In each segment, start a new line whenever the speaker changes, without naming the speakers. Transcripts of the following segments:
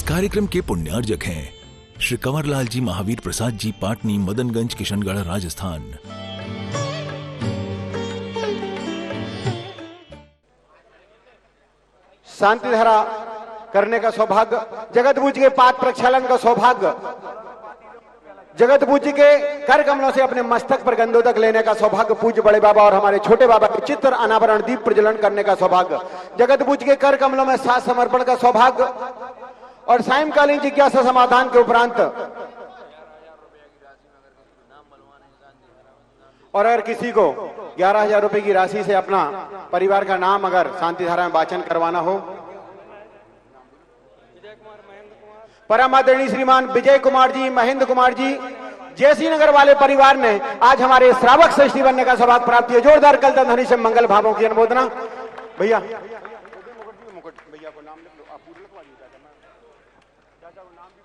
कार्यक्रम के पुण्यार्जक हैं श्री कंवरलाल जी महावीर प्रसाद जी, पाटनी, मदनगंज, किशनगढ़, राजस्थान।
शांति धारा करने का सौभाग्य, जगत पूज के पाद प्रक्षालन का सौभाग्य, जगत पूज के कर कमलों से अपने मस्तक पर गंधोदक लेने का सौभाग्य, पूज्य बड़े बाबा और हमारे छोटे बाबा के चित्र अनावरण दीप प्रज्वलन करने का सौभाग्य, जगत पूज के कर कमलों में साथ समर्पण का सौभाग्य और सायंकालीन जिज्ञासा समाधान के उपरांत और अगर किसी को 11,000 रुपए की राशि से अपना परिवार का नाम अगर शांति धारा में वाचन करवाना हो, परम आदरणीय श्रीमान विजय कुमार जी, महेंद्र कुमार जी, जयसी नगर वाले परिवार ने आज हमारे श्रावक श्रेष्ठी बनने का सौभाग्य प्राप्त किया। जोरदार कलता ध्वनि से मंगल भावों की अनुमोदना। भैया भैया को नाम लिख लो, आप पूरा लिखवा दीजिए चाचा को नाम भी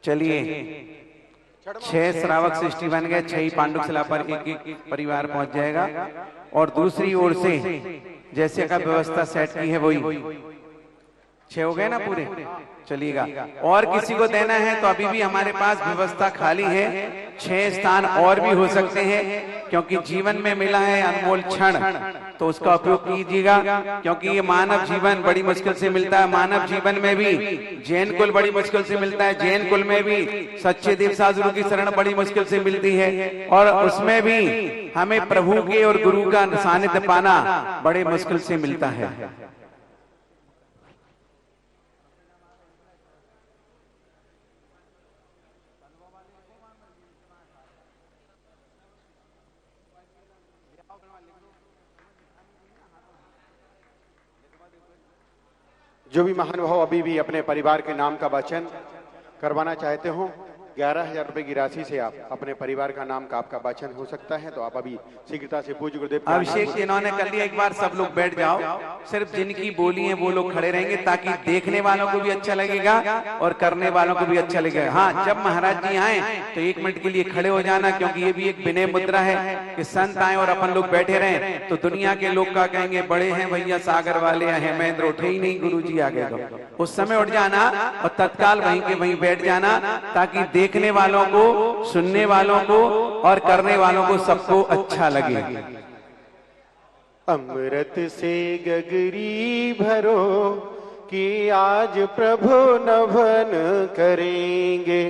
चलिए 6 श्रावक सृष्टि बन गए, 6 ही पांडुक शिला पर एक एक परिवार पहुंच जाएगा। और दूसरी ओर से जैसे का व्यवस्था सेट की है वही 6 हो गए ना पूरे। चलिएगा, और किसी को देना है तो अभी भी हमारे पास व्यवस्था खाली है, 6 स्थान और भी हो सकते हैं, क्योंकि जीवन में मिला है अनमोल क्षण, तो उसका उपयोग कीजिएगा। क्योंकि ये मानव जीवन बड़ी मुश्किल से मिलता है, मानव जीवन में भी जैन कुल बड़ी मुश्किल से मिलता है, जैन कुल में भी सच्चे देव साधुओं की शरण बड़ी मुश्किल से मिलती है, और उसमें भी हमें प्रभु के और गुरु का सानिध्य पाना बड़े मुश्किल से मिलता है।
जो भी महानुभाव अभी भी अपने परिवार के नाम का वाचन करवाना चाहते हो, 11,000 रुपए की राशि से आप अपने परिवार का नाम का आपका वाचन हो सकता है। तो आप अभी शीघ्रता से पूज्य गुरुदेव
अभिषेक इन्होंने कर लिया। एक बार सब लोग बैठ जाओ, सिर्फ जिनकी बोली है वो लोग खड़े रहेंगे, ताकि देखने वालों को भी अच्छा लगेगा और करने वालों को भी अच्छा लगेगा। हाँ, जब महाराज जी आए तो 1 मिनट के लिए खड़े हो जाना, क्योंकि ये भी एक विनय मुद्रा है कि संत आए और अपन लोग बैठे रहे तो दुनिया के लोग क्या कहेंगे, बड़े हैं भैया सागर वाले हैं, महेंद्र उठे ही नहीं, गुरु जी आ गए। तो उस समय उठ जाना और तत्काल वहीं के वहीं बैठ जाना, ताकि देखने वालों को, सुनने वालों को और करने वालों को सबको अच्छा लगे।
अमृत से गगरी भरो कि आज प्रभु नभन करेंगे,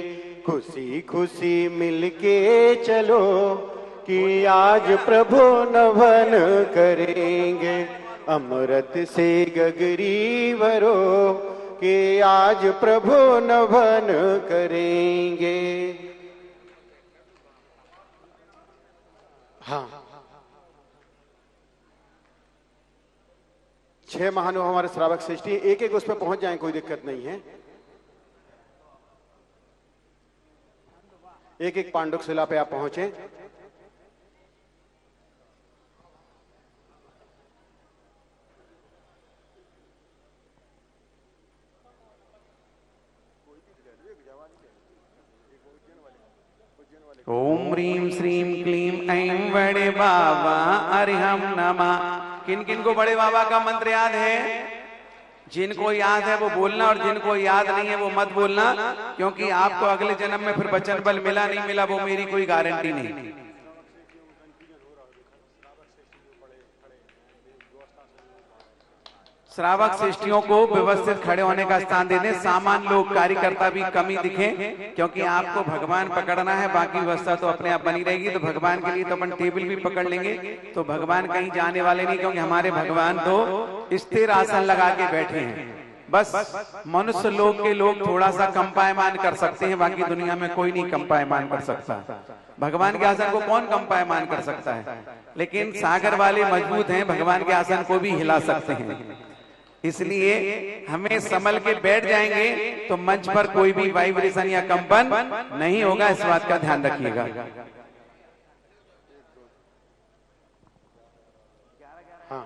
खुशी खुशी मिलके चलो कि आज प्रभु नभन करेंगे। अमृत से गगरी भरो कि आज प्रभु नभन करेंगे। हाँ, 6 महानुभाव हमारे श्रावक सृष्टि, एक एक उस पर पहुंच जाएं, कोई दिक्कत नहीं है। एक एक पांडुक शिला पे आप पहुंचे।
ओम ह्रीम श्रीम क्लीम ऐं बड़े बाबा अरिहम नमः। किन किन को बड़े बाबा का मंत्र याद है? जिनको याद है वो बोलना, और जिनको याद नहीं है वो मत बोलना, क्योंकि आपको अगले जन्म में फिर वचन बल मिला नहीं मिला वो मेरी कोई गारंटी नहीं। श्रावक श्रेष्ठियों को व्यवस्थित खड़े होने का स्थान दे दें, सामान लोग कार्यकर्ता भी कमी दिखे, क्योंकि आपको भगवान पकड़ना है, बाकी व्यवस्था तो अपने आप बनी रहेगी। तो भगवान के लिए तो अपन टेबल भी पकड़ लेंगे, तो भगवान कहीं जाने वाले नहीं, क्योंकि हमारे भगवान तो स्थिर आसन लगा के बैठे हैं। बस मनुष्य लोग के लोग थोड़ा सा कंपायमान कर सकते हैं, बाकी दुनिया में कोई नहीं कंपायमान कर सकता। भगवान के आसन को कौन कंपायमान कर सकता है? लेकिन सागर वाले मजबूत हैं, भगवान के आसन को भी हिला सकते हैं। इसलिए हमें संभल के बैठ जाएंगे तो मंच पर कोई भी वाइब्रेशन या कंपन नहीं होगा, इस बात का ध्यान रखिएगा।
हाँ,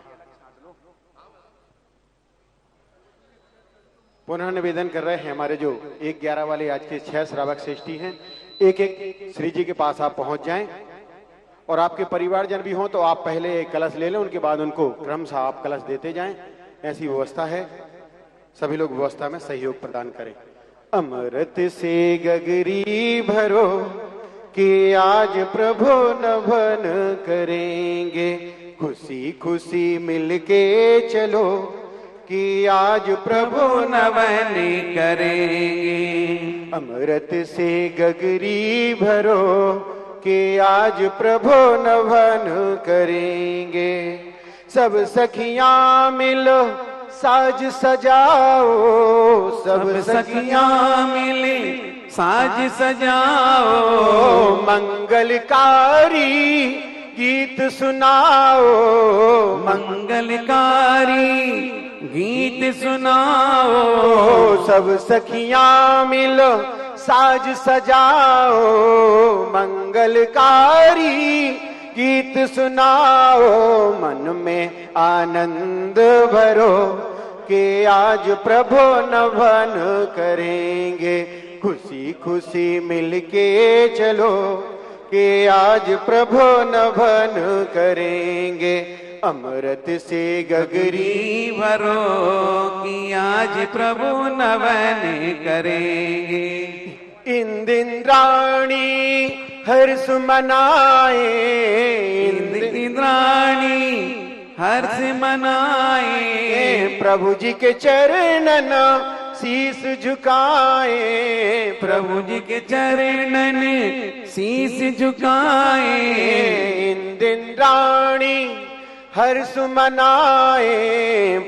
पुनः निवेदन कर रहे हैं हमारे जो 1-11 वाले आज के 6 श्रावक श्रेष्ठी हैं, एक एक श्री जी के पास आप पहुंच जाएं और आपके परिवारजन भी हों तो आप पहले कलश ले लें, उनके बाद उनको क्रमशः आप कलश देते जाएं। ऐसी व्यवस्था है, सभी लोग व्यवस्था में सहयोग प्रदान करें। अमृत से गगरी भरो कि आज प्रभु नभन करेंगे, खुशी खुशी मिलके चलो कि आज प्रभु नभन करेंगे। अमृत से गगरी भरो कि आज प्रभु नभन करेंगे, सब सखियां मिलो साज सजाओ, सब सखियां मिले साज सजाओ, मंगलकारी गीत सुनाओ, मंगलकारी गीत सुनाओ, सब सखियां मिलो साज सजाओ, मंगलकारी गीत सुनाओ, मन में आनंद भरो कि आज प्रभु नभन करेंगे, खुशी खुशी मिलके चलो कि आज प्रभु नभन करेंगे। अमृत से गगरी
भरो कि आज प्रभु नभन करेंगे।
इंद्राणी हर्ष मनाए,
इंद्राणी हर्ष मनाए,
प्रभु जी के चरणन शीस झुकाए,
प्रभु जी के चरणन शीस झुकाए।
इंद्राणी हर्ष मनाए,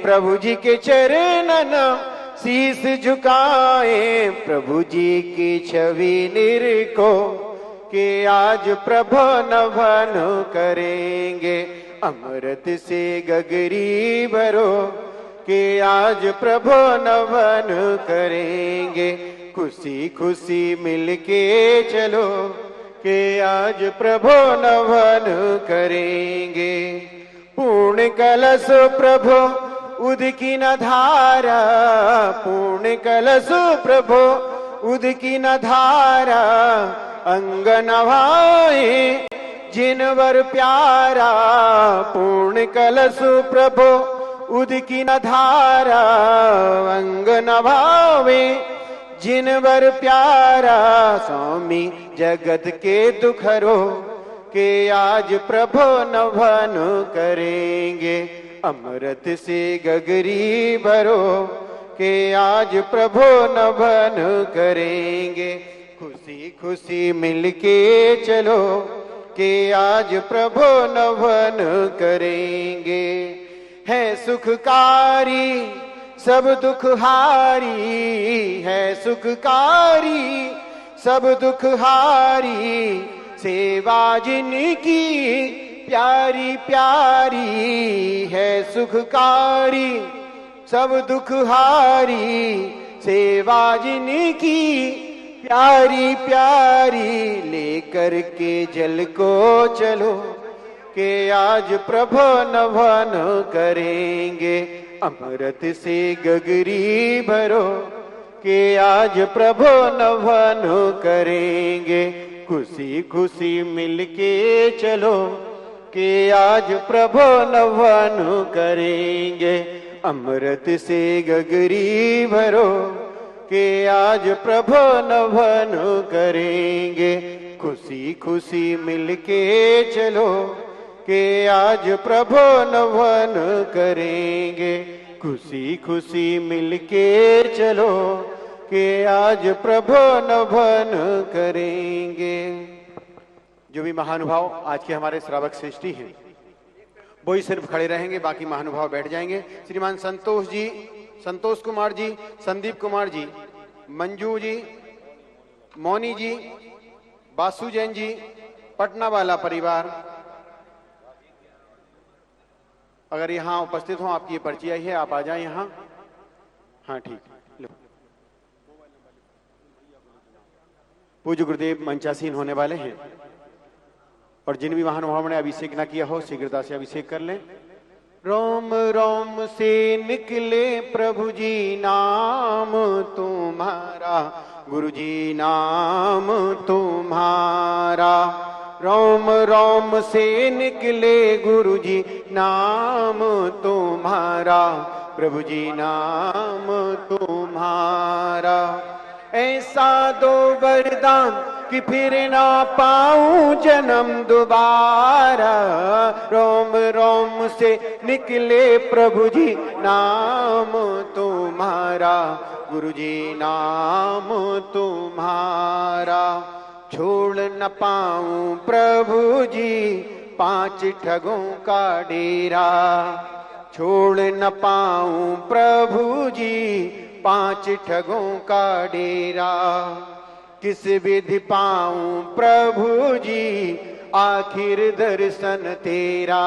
प्रभु जी के चरणन शीस झुकाए, प्रभु जी की छवि निरखो कि आज प्रभु नभन करेंगे। अमृत से गगरी भरो कि आज प्रभु नभन करेंगे, खुशी खुशी मिलके चलो कि आज प्रभु नभन करेंगे। पूर्ण कलश प्रभु उदकी न धारा, पूर्ण कलश प्रभु उदकी न धारा, अंग नभाए जिनवर प्यारा, पूर्ण कलश प्रभु उदकी न धारा, अंग नभावे जिनवर प्यारा, स्वामी जगत के दुखरो कि आज प्रभु नभन करेंगे। अमृत से गगरी भरो कि आज प्रभु नभन करेंगे, खुशी खुशी मिलके चलो कि आज प्रभु नभन करेंगे। है सुखकारी सब दुखहारी, है सुखकारी सब दुखहारी, सेवा जिनकी प्यारी प्यारी, है सुखकारी सब दुखहारी, सेवा जिनकी प्यारी प्यारी, लेकर के जल को चलो कि आज प्रभु नभन करेंगे। अमृत से गगरी भरो कि आज प्रभु नभन करेंगे, खुशी खुशी मिलके चलो कि आज प्रभु नभन करेंगे। अमृत से गगरी भरो कि आज प्रभु नभन करेंगे, खुशी खुशी मिलके चलो कि आज प्रभु नभन करेंगे, खुशी खुशी मिलके चलो कि आज प्रभु नभन करेंगे। जो भी महानुभाव आज के हमारे श्रावक श्रेष्ठी हैं वही सिर्फ खड़े रहेंगे, बाकी महानुभाव बैठ जाएंगे। श्रीमान संतोष जी, संतोष कुमार जी, संदीप कुमार जी, मंजू जी, मौनी जी, बासु जैन जी, पटना वाला परिवार, अगर यहाँ उपस्थित हो, आपकी ये पर्ची आई है, आप आ जाए यहाँ। हाँ ठीक, लो। पूज्य गुरुदेव मंचासीन होने वाले हैं और जिन भी महानुभावों ने अभिषेक न किया हो शीघ्रता से अभिषेक कर लें। रोम रोम से निकले प्रभु जी नाम तुम्हारा, गुरुजी नाम तुम्हारा। रोम रोम से निकले गुरुजी नाम तुम्हारा, प्रभु जी नाम तुम्हारा। ऐसा दो वरदान कि फिर ना पाऊं जन्म दोबारा। रोम रोम से निकले प्रभु जी नाम तुम्हारा, गुरु जी नाम तुम्हारा। छोड़ न पाऊं प्रभु जी पांच ठगों का डेरा। छोड़ न पाऊं प्रभु जी पांच ठगों का डेरा। किस विधि पाऊं प्रभु जी आखिर दर्शन तेरा।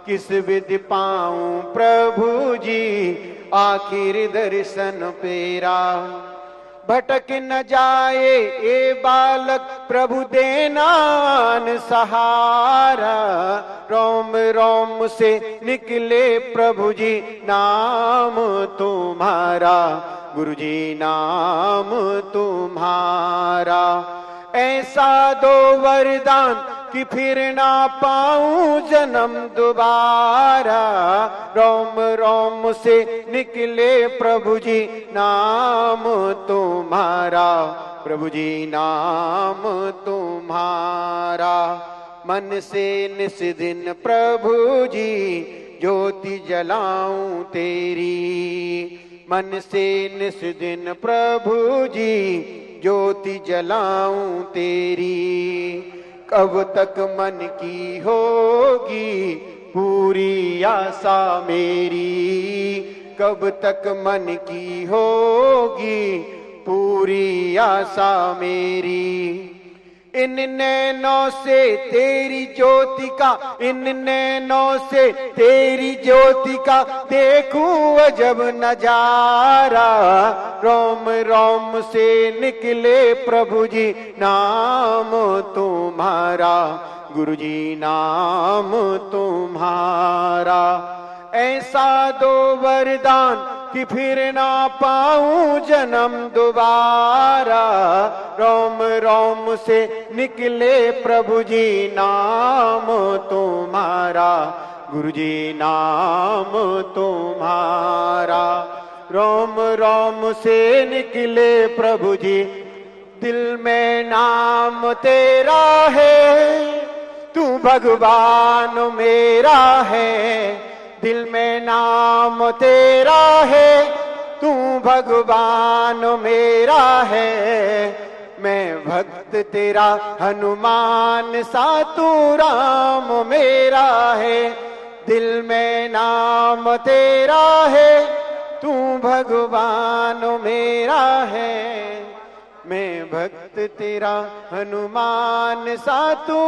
किस विधि पाऊं प्रभु जी आखिर दर्शन तेरा। भटक न जाए ए बालक प्रभु देनान सहारा। रोम रोम से निकले प्रभु जी नाम तुम्हारा, गुरु जी नाम तुम्हारा। ऐसा दो वरदान कि फिर ना पाऊं जन्म दोबारा। रोम रोम से निकले प्रभु जी नाम तुम्हारा, प्रभु जी नाम तुम्हारा। मन से निस दिन प्रभु जी ज्योति जलाऊं तेरी। मन से निस दिन प्रभु जी ज्योति जलाऊं तेरी। कब तक मन की होगी पूरी आशा मेरी। कब तक मन की होगी पूरी आशा मेरी। इन नैनों से तेरी ज्योति का, इन नैनों से तेरी ज्योति का देखूं अजब नजारा। रोम रोम से निकले प्रभु जी नाम तुम्हारा, गुरु जी नाम तुम्हारा। ऐसा दो वरदान कि फिर ना पाऊं जन्म दोबारा। रोम रोम से निकले प्रभु जी नाम तुम्हारा, गुरु जी नाम तुम्हारा। रोम रोम से निकले प्रभु जी। दिल में नाम तेरा है, तू भगवान मेरा है। दिल में नाम तेरा है, तू भगवान मेरा है। मैं भक्त तेरा हनुमान सा, तू राम मेरा है। दिल में नाम तेरा है, तू भगवान मेरा है। मैं भक्त तेरा हनुमान सा, तू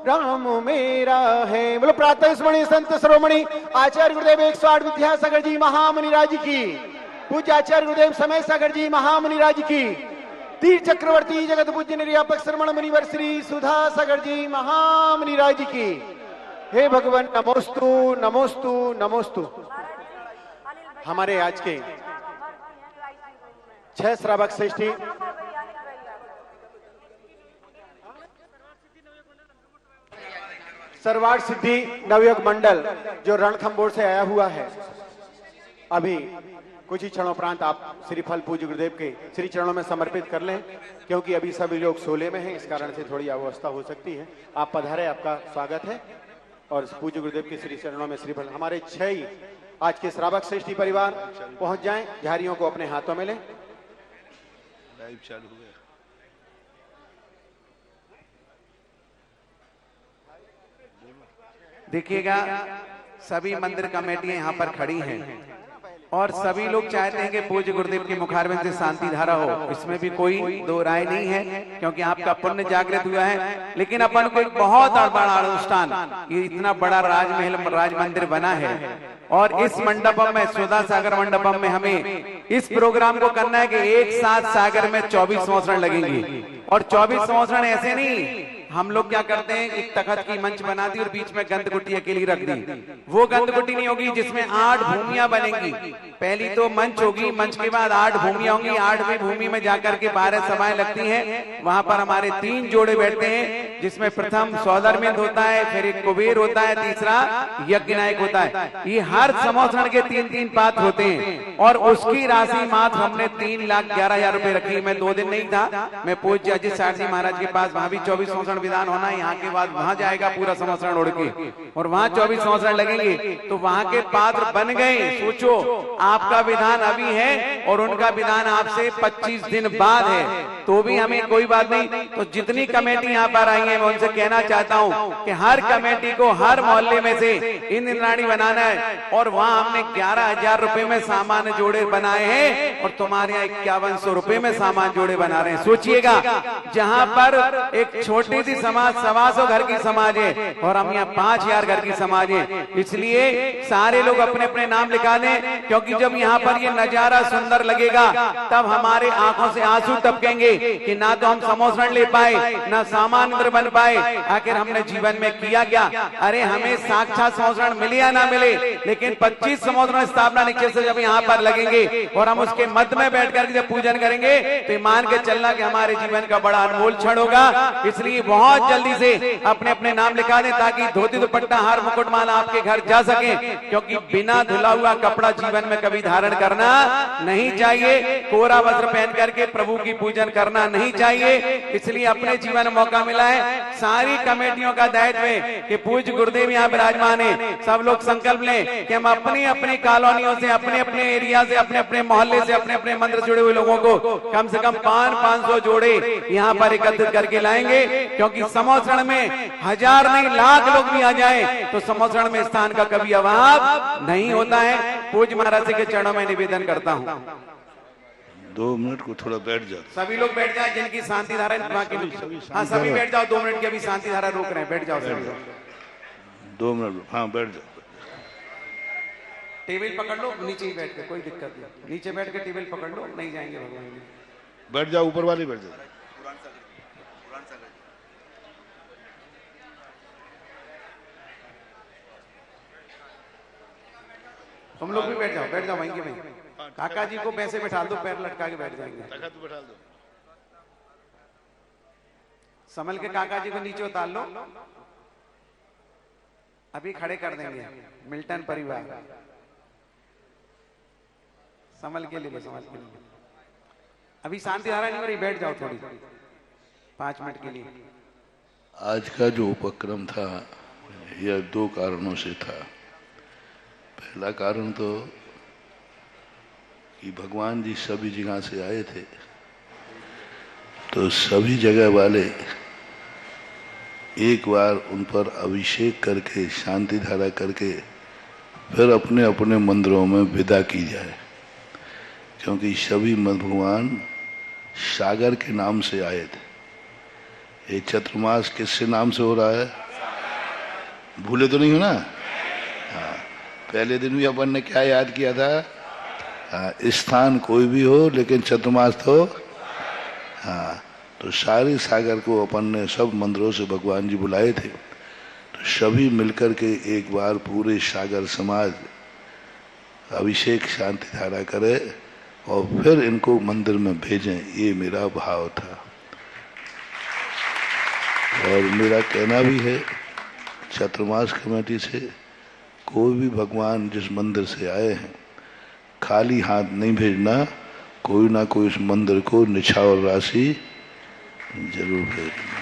राम मेरा है। बोलो प्रातः स्मरणीय संत शिरोमणि आचार्य गुरुदेव 108 विद्यासागर जी महामुनि राज की। पूज्य आचार्य गुरुदेव समय सागर जी महामुनि राज की। तीर चक्रवर्ती जगत पूज्य निर्यापक श्रमण मुनिवर श्री सुधा सागर जी महामुनि राज की। हे भगवान नमोस्तु नमोस्तु नमोस्तु। हमारे आज के 6 श्रावक श्रेष्ठी सर्वार्थ सिद्धि नवयुग मंडल जो रणथंबोर से आया हुआ है, अभी कुछ ही क्षणोपरांत आप श्रीफल पूज्य गुरुदेव के श्री चरणों में समर्पित कर लें, क्योंकि अभी सभी लोग सोले में हैं, इस कारण से थोड़ी अव्यवस्था हो सकती है। आप पधारे, आपका स्वागत है। और पूज्य गुरुदेव के श्री चरणों में श्रीफल हमारे 6 आज के श्रावक श्रेष्ठी परिवार पहुंच जाएं, झारियों को अपने हाथों में लें।
लाइव चालू हो गया।
देखिएगा सभी मंदिर कमेटियां यहाँ पर खड़ी हैं और सभी लोग चाहते हैं कि पूज्य गुरुदेव के मुखारविंद से शांति धारा हो। इसमें भी कोई दो राय नहीं है, क्योंकि आपका पुण्य जागृत हुआ है। लेकिन अपन को एक बहुत बड़ा अनुष्ठान, ये इतना बड़ा राजमहल राज मंदिर बना है और इस मंडपम में, सुधा सागर मंडपम में हमें इस प्रोग्राम को करना है कि एक साथ सागर में 24 संवत्सरण लगेंगे। और 24 संवत्सरण ऐसे नहीं हम लोग क्या करते हैं, एक तखत की मंच बना दी और बीच में गंधकुटी अकेली रख दी। वो गंधकुटी नहीं होगी जिसमें 8 भूमियां बनेंगी। पहली तो मंच होगी, मंच के बाद 8 भूमियां होंगी। 8वीं भूमि में जाकर के 12 सभाएं लगती हैं। वहां पर हमारे 3 जोड़े बैठते हैं, जिसमें प्रथम सौदरमिंद होता है, फिर एक कुबेर होता है, तीसरा यज्ञ नायक होता है। ये हर समोसण के 3-3 पात्र होते हैं और उसकी राशि मात्र हमने 3,11,000 रुपए रखी। मैं 2 दिन नहीं था, मैं पूज्य अजित साठ जी महाराज के पास, वहां भी 24 समोसण विधान होना है। यहाँ के बाद वहां जाएगा पूरा समोसण उड़ के और वहां 24 समोसण लगेंगे, तो वहां के पात्र बन गए। सोचो, आपका विधान अभी है और उनका विधान आपसे 25 दिन बाद है, तो भी हमें कोई बात नहीं। तो जितनी कमेटी यहाँ पर आई है, मैं उनसे कहना चाहता हूँ कि हर कमेटी को हर मोहल्ले में से इंद्राणी बनाना है और वहां हमने 11,000 रुपए में सामान जोड़े बनाए हैं और तुम्हारे यहाँ 5100 रुपए में सामान जोड़े बना रहे हैं। सोचिएगा, जहां पर एक छोटी सी समाज 125 घर की समाज है और हम यहाँ 5,000 घर की समाज है। इसलिए सारे लोग अपने अपने नाम लिखा दें, क्योंकि जब यहाँ पर ये नजारा सुंदर लगेगा तब हमारे आंखों से आंसू टपकेंगे कि ना तो हम समोसण ले पाए, ना सामान बन पाए, आखिर हमने जीवन में किया क्या। अरे हमें साक्षात समोसण मिले या ना मिले, लेकिन 25 समोसण स्थापना नीचे से जब यहाँ पर लगेंगे और हम उसके मध्य में बैठकर जब पूजन करेंगे तो मान के चलना कि हमारे जीवन का बड़ा अनमोल क्षण होगा। इसलिए बहुत जल्दी से अपने अपने नाम लिखा दें ताकि धोती दुपट्टा हार मुकुटमाला आपके घर जा सके, क्योंकि बिना धुला हुआ कपड़ा जीवन में कभी धारण करना नहीं चाहिए। कोरा वस्त्र पहन करके प्रभु की पूजन करना नहीं चाहिए। इसलिए अपने जीवन में मौका मिला है, सारी कमेटियों का दायित्व है कि पूज्य गुरुदेव यहाँ विराजमान है। सब लोग संकल्प लें कि हम अपनी अपनी कॉलोनियों से, अपने अपने एरिया से, अपने अपने मोहल्ले से, अपने अपने मंदिर जुड़े हुए लोगों को कम से कम 500 जोड़े यहाँ पर एकत्रित करके लाएंगे, क्योंकि समोसण में 1000 नहीं लाख लोग भी आ जाए तो समोसण में स्थान का कभी अभाव नहीं होता है। पूज्य महाराज जी के चरणों में निवेदन करता हूँ।
2 मिनट को थोड़ा बैठ जाओ,
सभी लोग बैठ जाए जिनकी शांति धारा है। हाँ, सभी बैठ जाओ, 2 मिनट की अभी शांति धारा रोक रहे हैं, बैठ जाओ सभी लोग।
2 मिनट, हाँ बैठ जाओ।
टेबल पकड़ लो, नीचे ही बैठ के, कोई दिक्कत नहीं, नीचे बैठ के टेबल पकड़ लो, नहीं जाएंगे भगवान जी।
बैठ जाओ, ऊपर वाले बैठ जाओ।
तुम लोग भी बैठ जाओ वहीं के वहीं। काका जी को पैसे बैठा दो, पैर लटका के बैठ जाएंगे।
बैठा दो।
संभल के काका जी को नीचे उतार लो, अभी खड़े कर देंगे। मिल्टन परिवार संभल के लिए, संभल के लिए। अभी शांति धारा नहीं हो रही, बैठ जाओ थोड़ी 5 मिनट के लिए।
आज का जो उपक्रम था यह 2 कारणों से था। पहला कारण तो कि भगवान जी सभी जगह से आए थे, तो सभी जगह वाले एक बार उन पर अभिषेक करके, शांति धारा करके फिर अपने अपने मंदिरों में विदा की जाए, क्योंकि सभी भगवान सागर के नाम से आए थे। ये चतुर्मास किससे नाम से हो रहा है, भूले तो नहीं हो ना। हाँ, पहले दिन भी अपन ने क्या याद किया था, हाँ, स्थान कोई भी हो लेकिन चतुर्मास तो, हाँ, तो सारे सागर को अपन ने सब मंदिरों से भगवान जी बुलाए थे। तो सभी मिलकर के एक बार पूरे सागर समाज अभिषेक शांति धारा करे और फिर इनको मंदिर में भेजें, ये मेरा भाव था। और मेरा कहना भी है चतुर्मास कमेटी से, कोई भी भगवान जिस मंदिर से आए हैं खाली हाथ नहीं भेजना, कोई ना कोई उस मंदिर को निछावर राशि जरूर भेजना।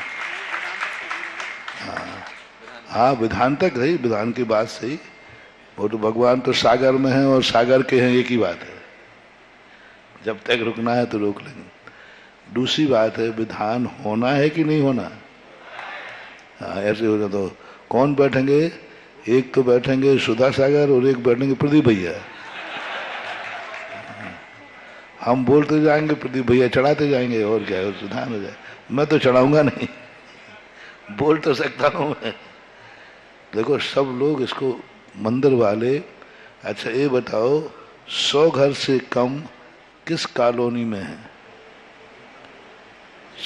हाँ, विधान तक रही, विधान की बात सही, वो तो भगवान तो सागर में है और सागर के हैं, एक ही बात है। जब तक रुकना है तो रोक लेंगे। दूसरी बात है, विधान होना है कि नहीं होना। हाँ, ऐसे हो जाए तो कौन बैठेंगे, एक तो बैठेंगे सुधा सागर और एक बैठेंगे प्रदीप भैया। हम बोलते जाएंगे, प्रदीप भैया चढ़ाते जाएंगे, और क्या है, सुधान हो जाए। मैं तो चढ़ाऊंगा नहीं, बोल तो सकता हूँ मैं। देखो सब लोग इसको, मंदिर वाले, अच्छा ये बताओ 100 घर से कम किस कॉलोनी में है?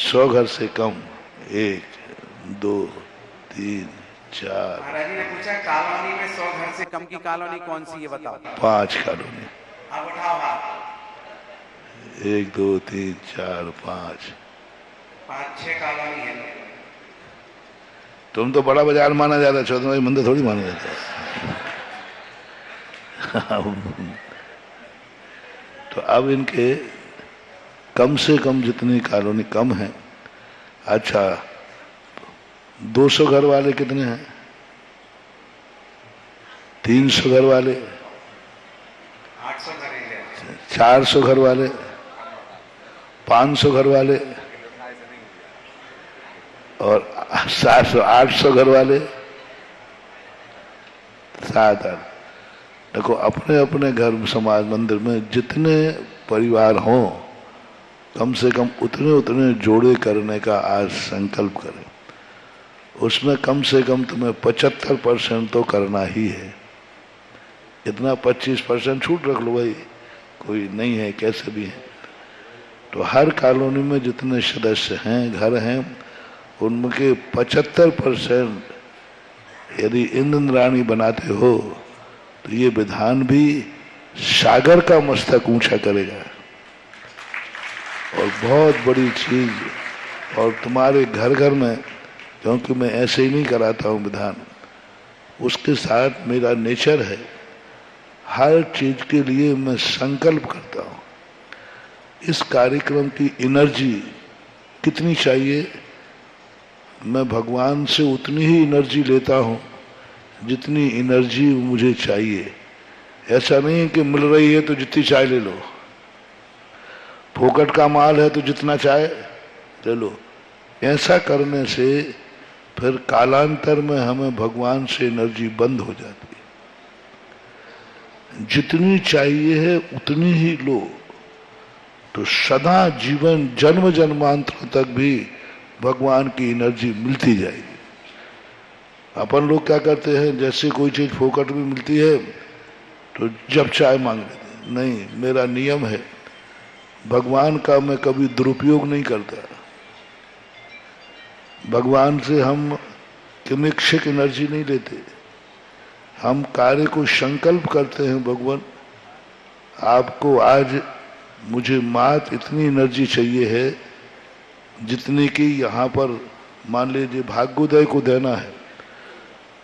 100 घर से कम 1, 2 3 4
महाराज जी ने पूछा कॉलोनी में 100 घर से कम की कॉलोनी कौन सी है बताओ।
5 कॉलोनी।
अब उठाओ हाथ।
1 2 3 4 5
6 कॉलोनी है।
तुम तो बड़ा बाजार माना जाता है, चौधरी मंदिर थोड़ी माना जाता है। तो अब इनके कम से कम जितनी कॉलोनी कम है। अच्छा 200 घर वाले कितने हैं? 300 घर वाले,
800 घर हैं।
400 घर वाले, 500 घर वाले और 700 800 घर वाले, 7-8। देखो अपने अपने घर समाज मंदिर में जितने परिवार हों कम से कम उतने उतने जोड़े करने का आज संकल्प करें। उसमें कम से कम तुम्हें 75% तो करना ही है। इतना 25% छूट रख लो भाई, कोई नहीं है कैसे भी है। तो हर कॉलोनी में जितने सदस्य हैं, घर हैं, उनके 75% यदि इंद्राणी बनाते हो तो ये विधान भी सागर का मस्तक ऊंचा करेगा और बहुत बड़ी चीज। और तुम्हारे घर घर में, क्योंकि मैं ऐसे ही नहीं कराता हूं विधान, उसके साथ मेरा नेचर है, हर चीज के लिए मैं संकल्प करता हूं। इस कार्यक्रम की एनर्जी कितनी चाहिए, मैं भगवान से उतनी ही एनर्जी लेता हूं जितनी एनर्जी मुझे चाहिए। ऐसा नहीं है कि मिल रही है तो जितनी चाय ले लो, फोकट का माल है तो जितना चाय ले लो। ऐसा करने से फिर कालांतर में हमें भगवान से एनर्जी बंद हो जाती है। जितनी चाहिए है उतनी ही लो, तो सदा जीवन जन्म जन्मांतर तक भी भगवान की एनर्जी मिलती जाएगी। अपन लोग क्या करते हैं, जैसे कोई चीज फोकट में मिलती है तो जब चाय मांग लेते हैं। नहीं, मेरा नियम है, भगवान का मैं कभी दुरुपयोग नहीं करता। भगवान से हम किमिक्षिक एनर्जी नहीं लेते, हम कार्य को संकल्प करते हैं। भगवान आपको आज मुझे मात्र इतनी एनर्जी चाहिए है जितनी कि यहाँ पर मान लीजिए भाग्योदय को देना है,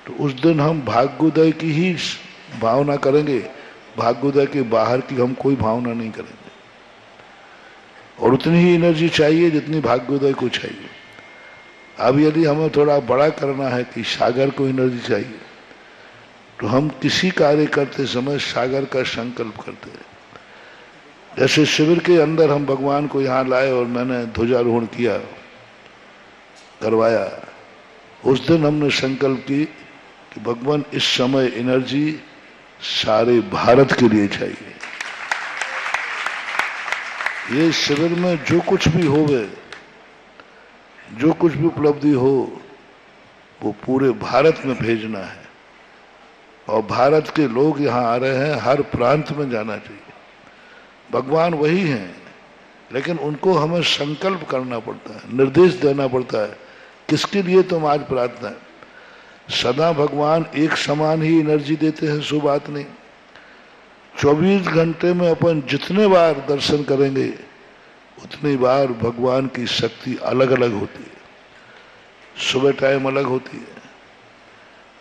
तो उस दिन हम भाग्योदय की ही भावना करेंगे, भाग्योदय के बाहर की हम कोई भावना नहीं करेंगे। और उतनी ही एनर्जी चाहिए जितनी भाग्योदय को चाहिए। अब यदि हमें थोड़ा बड़ा करना है कि सागर को एनर्जी चाहिए, तो हम किसी कार्य करते समय सागर का संकल्प करते हैं। जैसे शिविर के अंदर हम भगवान को यहाँ लाए और मैंने ध्वजारोहण किया, करवाया, उस दिन हमने संकल्प की कि भगवान इस समय एनर्जी सारे भारत के लिए चाहिए। ये शिविर में जो कुछ भी होवे, जो कुछ भी उपलब्धि हो, वो पूरे भारत में भेजना है। और भारत के लोग यहाँ आ रहे हैं, हर प्रांत में जाना चाहिए। भगवान वही हैं, लेकिन उनको हमें संकल्प करना पड़ता है, निर्देश देना पड़ता है, किसके लिए तुम आज प्रार्थना है। सदा भगवान एक समान ही एनर्जी देते हैं, सो बात नहीं। 24 घंटे में अपन जितने बार दर्शन करेंगे उतनी बार भगवान की शक्ति अलग अलग होती है। सुबह टाइम अलग होती है,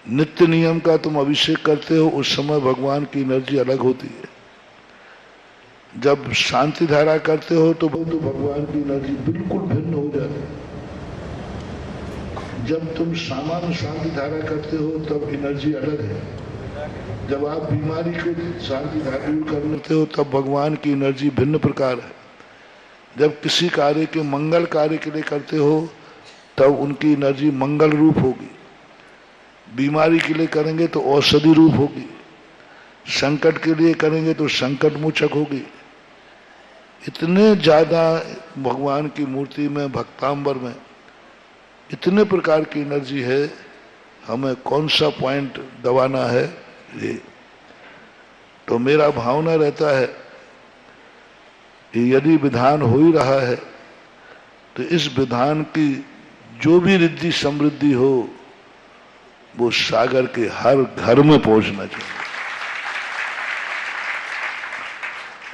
नित्य नियम का तुम अभिषेक करते हो, उस समय भगवान की एनर्जी अलग होती है। जब शांति धारा करते हो तो भगवान की एनर्जी बिल्कुल भिन्न हो जाती है। जब तुम सामान्य शांति धारा करते हो तब एनर्जी अलग है। जब आप बीमारी को शांति धारा करते हो तब भगवान की एनर्जी भिन्न प्रकार है। जब किसी कार्य के मंगल कार्य के लिए करते हो तब उनकी एनर्जी मंगल रूप होगी। बीमारी के लिए करेंगे तो औषधि रूप होगी, संकट के लिए करेंगे तो संकट मोचक होगी। इतने ज्यादा भगवान की मूर्ति में, भक्तांबर में इतने प्रकार की एनर्जी है, हमें कौन सा पॉइंट दबाना है ये। तो मेरा भावना रहता है कि यदि विधान हो ही रहा है तो इस विधान की जो भी रिद्धि समृद्धि हो वो सागर के हर घर में पहुंचना चाहिए।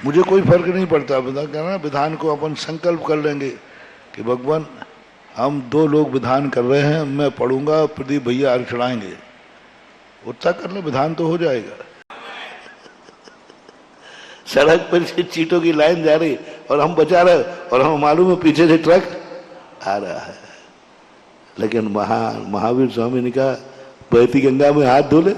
मुझे कोई फर्क नहीं पड़ता, कहना विधान को अपन संकल्प कर लेंगे कि भगवान हम 2 लोग विधान कर रहे हैं, मैं पढ़ूंगा, प्रदीप भैया अर्घ चढ़ाएंगे, उतना कर ले, विधान तो हो जाएगा। सड़क पर से चीटों की लाइन जा रही और हम बचा रहे और हम मालूम है पीछे से ट्रक आ रहा है, लेकिन महावीर स्वामी ने कहा बहती गंगा में हाथ धो ले,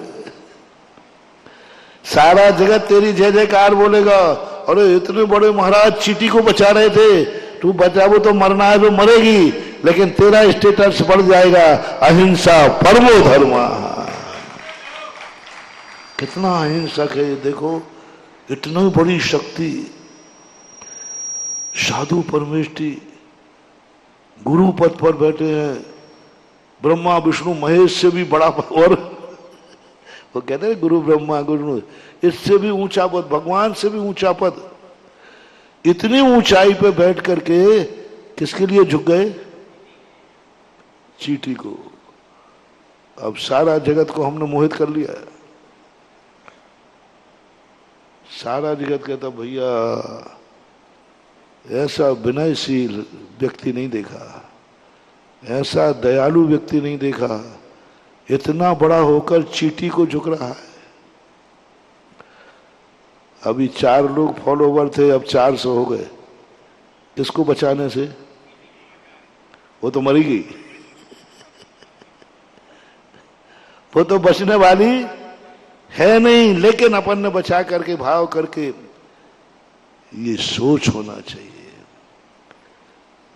सारा जगत तेरी जय जयकार बोलेगा। अरे इतने बड़े महाराज चीटी को बचा रहे थे, तू बचाओ तो मरना है तो मरेगी, लेकिन तेरा स्टेटस बढ़ जाएगा, अहिंसा परमो धर्म। कितना अहिंसक है ये देखो, इतनी बड़ी शक्ति, साधु परमेष्ठी गुरु पद पर बैठे हैं, ब्रह्मा विष्णु महेश से भी बड़ा, और वो कहते हैं गुरु ब्रह्मा गुरु, इससे भी ऊंचा पद, भगवान से भी ऊंचा पद। इतनी ऊंचाई पे बैठ करके किसके लिए झुक गए? चीटी को। अब सारा जगत को हमने मोहित कर लिया है। सारा जगत कहता भैया ऐसा विनयशील व्यक्ति नहीं देखा, ऐसा दयालु व्यक्ति नहीं देखा, इतना बड़ा होकर चीटी को झुक रहा है। अभी 4 लोग फॉलोवर थे, अब 400 हो गए। किसको बचाने से? वो तो मरी गई, वो तो बचने वाली है नहीं, लेकिन अपन ने बचा करके भाव करके, ये सोच होना चाहिए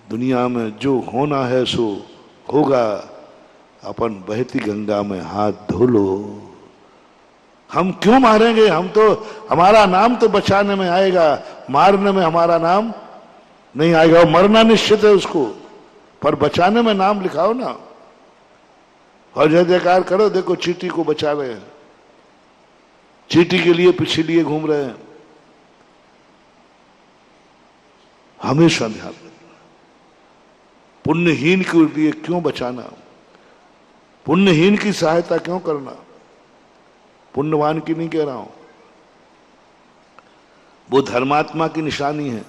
दुनिया में जो होना है सो होगा। अपन बहती गंगा में हाथ धो लो। हम क्यों मारेंगे? हम तो, हमारा नाम तो बचाने में आएगा, मारने में हमारा नाम नहीं आएगा। मरना निश्चित है उसको, पर बचाने में नाम लिखाओ ना, और जय जयकार करो। देखो चीटी को बचा रहे हैं, चीटी के लिए पीछे लिए घूम रहे हैं। हमेशा ध्यान रखना, पुण्यहीन के लिए क्यों बचाना, पुण्यहीन की सहायता क्यों करना? पुण्यवान की नहीं कह रहा हूं, वो धर्मात्मा की निशानी है,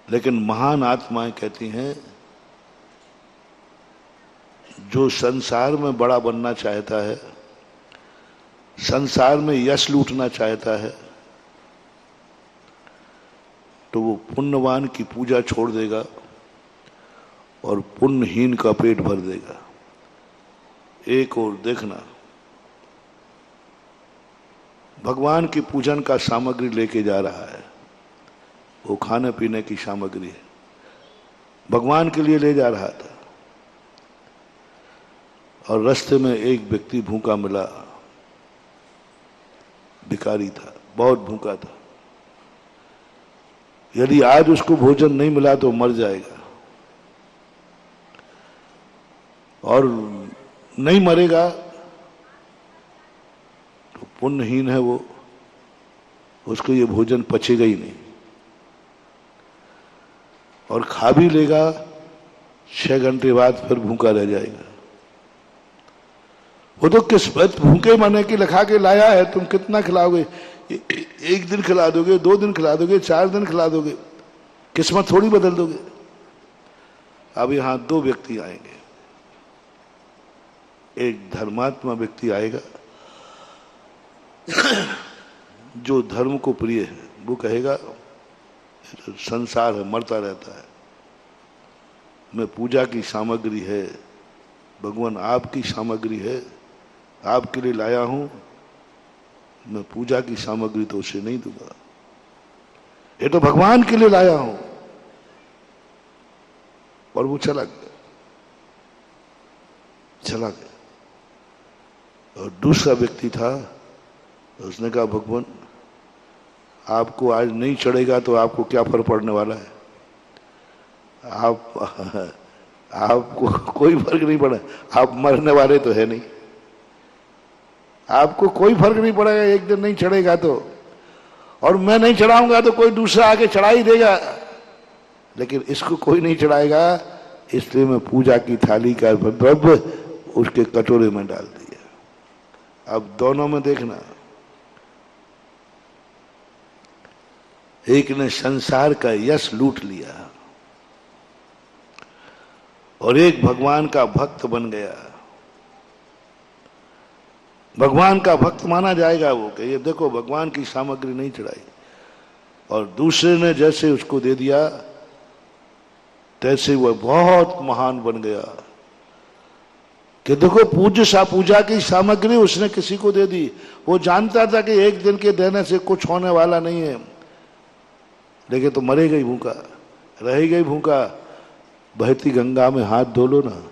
लेकिन महान आत्माएं कहती हैं जो संसार में बड़ा बनना चाहता है, संसार में यश लूटना चाहता है, तो वो पुण्यवान की पूजा छोड़ देगा और पुण्यहीन का पेट भर देगा। एक और देखना, भगवान की पूजन का सामग्री लेके जा रहा है, वो खाने पीने की सामग्री है, भगवान के लिए ले जा रहा था, और रास्ते में एक व्यक्ति भूखा मिला, भिखारी था, बहुत भूखा था। यदि आज उसको भोजन नहीं मिला तो मर जाएगा, और नहीं मरेगा तो पुण्यहीन है वो, उसको ये भोजन पचेगा ही नहीं, और खा भी लेगा 6 घंटे बाद फिर भूखा रह जाएगा। वो तो किस्मत भूखे मरने की लिखा के लाया है, तुम कितना खिलाओगे? 1 दिन खिला दोगे, 2 दिन खिला दोगे, 4 दिन खिला दोगे, किस्मत थोड़ी बदल दोगे। अब यहां 2 व्यक्ति आएंगे, एक धर्मात्मा व्यक्ति आएगा जो धर्म को प्रिय है, वो कहेगा संसार है, मरता रहता है, मैं पूजा की सामग्री है, भगवान आपकी सामग्री है, आपके लिए लाया हूं, मैं पूजा की सामग्री तो उसे नहीं दूंगा, ये तो भगवान के लिए लाया हूं। और वो चला गया। और दूसरा व्यक्ति था, उसने कहा भगवान आपको आज नहीं चढ़ेगा तो आपको क्या फर्क पड़ने वाला है, आपको कोई फर्क नहीं पड़ा, आप मरने वाले तो है नहीं, आपको कोई फर्क नहीं पड़ेगा, एक दिन नहीं चढ़ेगा तो, और मैं नहीं चढ़ाऊंगा तो कोई दूसरा आके चढ़ा ही देगा, लेकिन इसको कोई नहीं चढ़ाएगा इसलिए मैं पूजा की थाली का द्रव्य उसके कटोरे में डाल दिया। अब दोनों में देखना, एक ने संसार का यश लूट लिया और एक भगवान का भक्त बन गया। भगवान का भक्त माना जाएगा वो कि ये देखो भगवान की सामग्री नहीं चढ़ाई, और दूसरे ने जैसे उसको दे दिया तैसे वह बहुत महान बन गया कि देखो पूज्य सा पूजा की सामग्री उसने किसी को दे दी। वो जानता था कि एक दिन के देने से कुछ होने वाला नहीं है, लेकिन तो मरेगा ही भूखा, रहेगा ही भूखा। बहती गंगा में हाथ धो लो ना,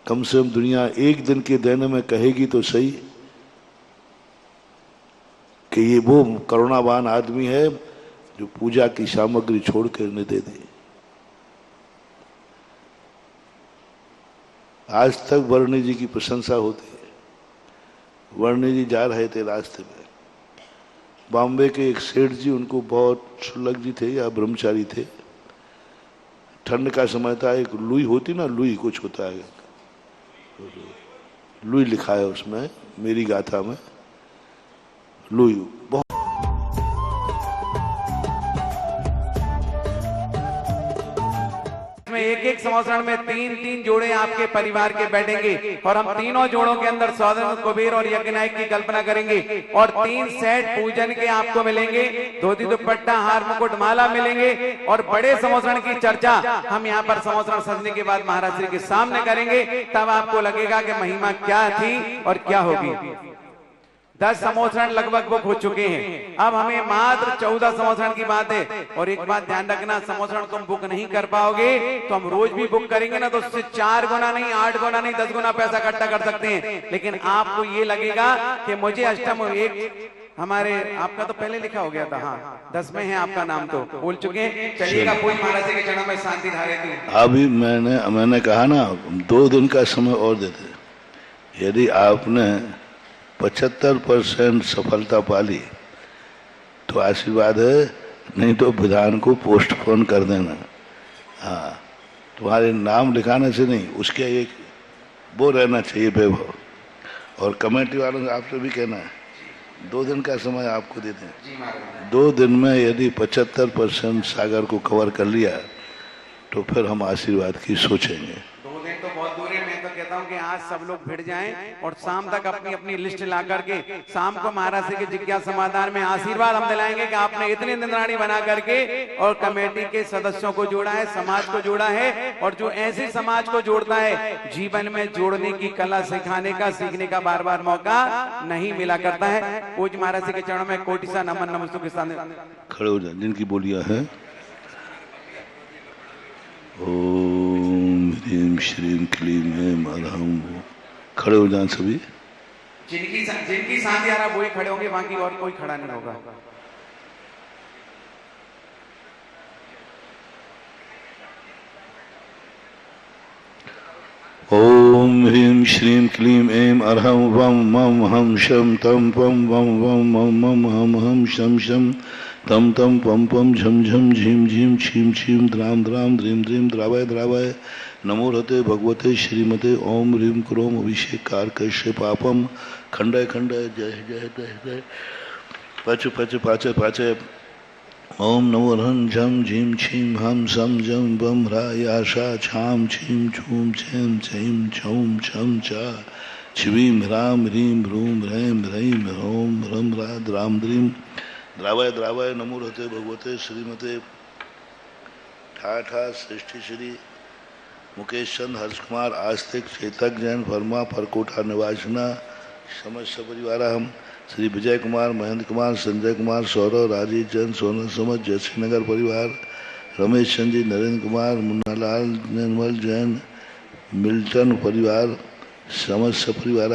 कम से कम दुनिया एक दिन के देने में कहेगी तो सही कि ये वो करुणावान आदमी है जो पूजा की सामग्री छोड़ कर ने दे दी। आज तक वर्णी जी की प्रशंसा होती है। वर्णी जी जा रहे थे रास्ते में, बॉम्बे के एक सेठ जी, उनको बहुत शुल्लक जी थे या ब्रह्मचारी थे, ठंड का समय था, एक लुई होती ना, लुई कुछ होता है, लुई लिखा है उसमें, मेरी गाथा में लुई बहुत।
एक एक संवत्सरण में 3-3 जोड़े आपके परिवार के बैठेंगे और हम तीनों जोड़ों के अंदर सौदन कुबेर और यज्ञनायक की कल्पना करेंगे और 3 सेट पूजन के आपको मिलेंगे, धोती दुपट्टा हार मुकुट माला मिलेंगे और बड़े संवत्सरण की चर्चा हम यहाँ पर संवत्सरण सजने के बाद महाराज श्री के सामने करेंगे। तब आपको लगेगा कि महिमा क्या थी और क्या होगी। 10 संवत्सरण लगभग बुक हो चुके हैं, अब हमें मात्र 14 संवत्सरण की बात है। और एक बात ध्यान रखना, संवत्सरण तुम बुक नहीं कर पाओगे तो हम रोज भी बुक करेंगे ना, तो उससे 4 गुना नहीं, 8 गुना नहीं, 10 गुना पैसा इकट्ठा कर सकते हैं। लेकिन आपको ये लगेगा कि मुझे अष्टम एक हमारे, आपका तो पहले लिखा हो गया था, हाँ 10 में है आपका नाम, तो बोल चुके हैं। चलिएगा, कोई महाराज के चरणों में शांति धारे थी।
अभी मैंने कहा ना 2 दिन का समय और देते। यदि आपने 75% सफलता पाली तो आशीर्वाद है, नहीं तो विधान को पोस्टपोन कर देना। हाँ, तुम्हारे नाम लिखाने से नहीं, उसके एक वो रहना चाहिए वैभव। और कमेटी वालों से आपसे भी कहना है 2 दिन का समय आपको देते हैं। 2 दिन में यदि 75% सागर को कवर कर लिया तो फिर हम आशीर्वाद की सोचेंगे।
2 दिन तो बहुत दूर है। मैं तो कहता हूँ कि आज सब लोग भिड़ जाएं और शाम तक अपनी अपनी लिस्ट ला करके शाम को महाराज के जिज्ञासा समाधान में आशीर्वाद हम दिलाएंगे कि आपने इतनी निंद्राणी बना करके और कमेटी के सदस्यों को जोड़ा है, समाज को जोड़ा है। और जो ऐसे समाज को जोड़ता है, जीवन में जोड़ने की कला सिखाने का, सीखने का बार बार मौका नहीं मिला करता है। पूज्य महाराज के चरणों में कोटि सा नमन नमस्तों के साथ
खड़े हो जाए जिनकी बोलियां हैं। ओम ह्रीम श्रीम क्लीम ऐम अरहम। खड़े हो जाए सभी।
जिनकी शांति आ रहा वही खड़े होंगे, बाकी और कोई खड़ा नहीं होगा।
ओम ह्रीम श्रीम क्लीम ऐम अरहम वम मम हम शम तम पम वम वम मम मम हम हम शम शम तम तम पम पम झम झम झीम झीम छीम छीम द्राम द्राम द्रीम द्रीम द्रावाय द्रावाय नमो रते भगवते श्रीमते ओम ह्रीम क्रोम अभिषेकार कैश्य पापम खंडय खंडय जय जय जय जय पच पच पाच पाच ओम नमो रन झम झीम छीम हम सम जम बम रायाशा छाम छीम छूम छेम छीम छौम छम चा छिवीम ह्राम ह्रीम ह्रूम ह्रैम ह्रैम ओम ह्रम राद राम द्रीम द्रावाय द्रावाय नमो रहते भगवते श्रीमते ठाठा सृष्टि श्री मुकेश चंद हर्ष कुमार आस्तिक चेतक जैन वर्मा परकोटा निवासना समस्त परिवार हम श्री विजय कुमार महेंद्र कुमार संजय कुमार सौरव राजीव जैन सोनल समझ जयश्री नगर परिवार रमेश चंद जी नरेंद्र कुमार मुन्नालाल निर्मल जैन मिल्टन परिवार समस्त परिवार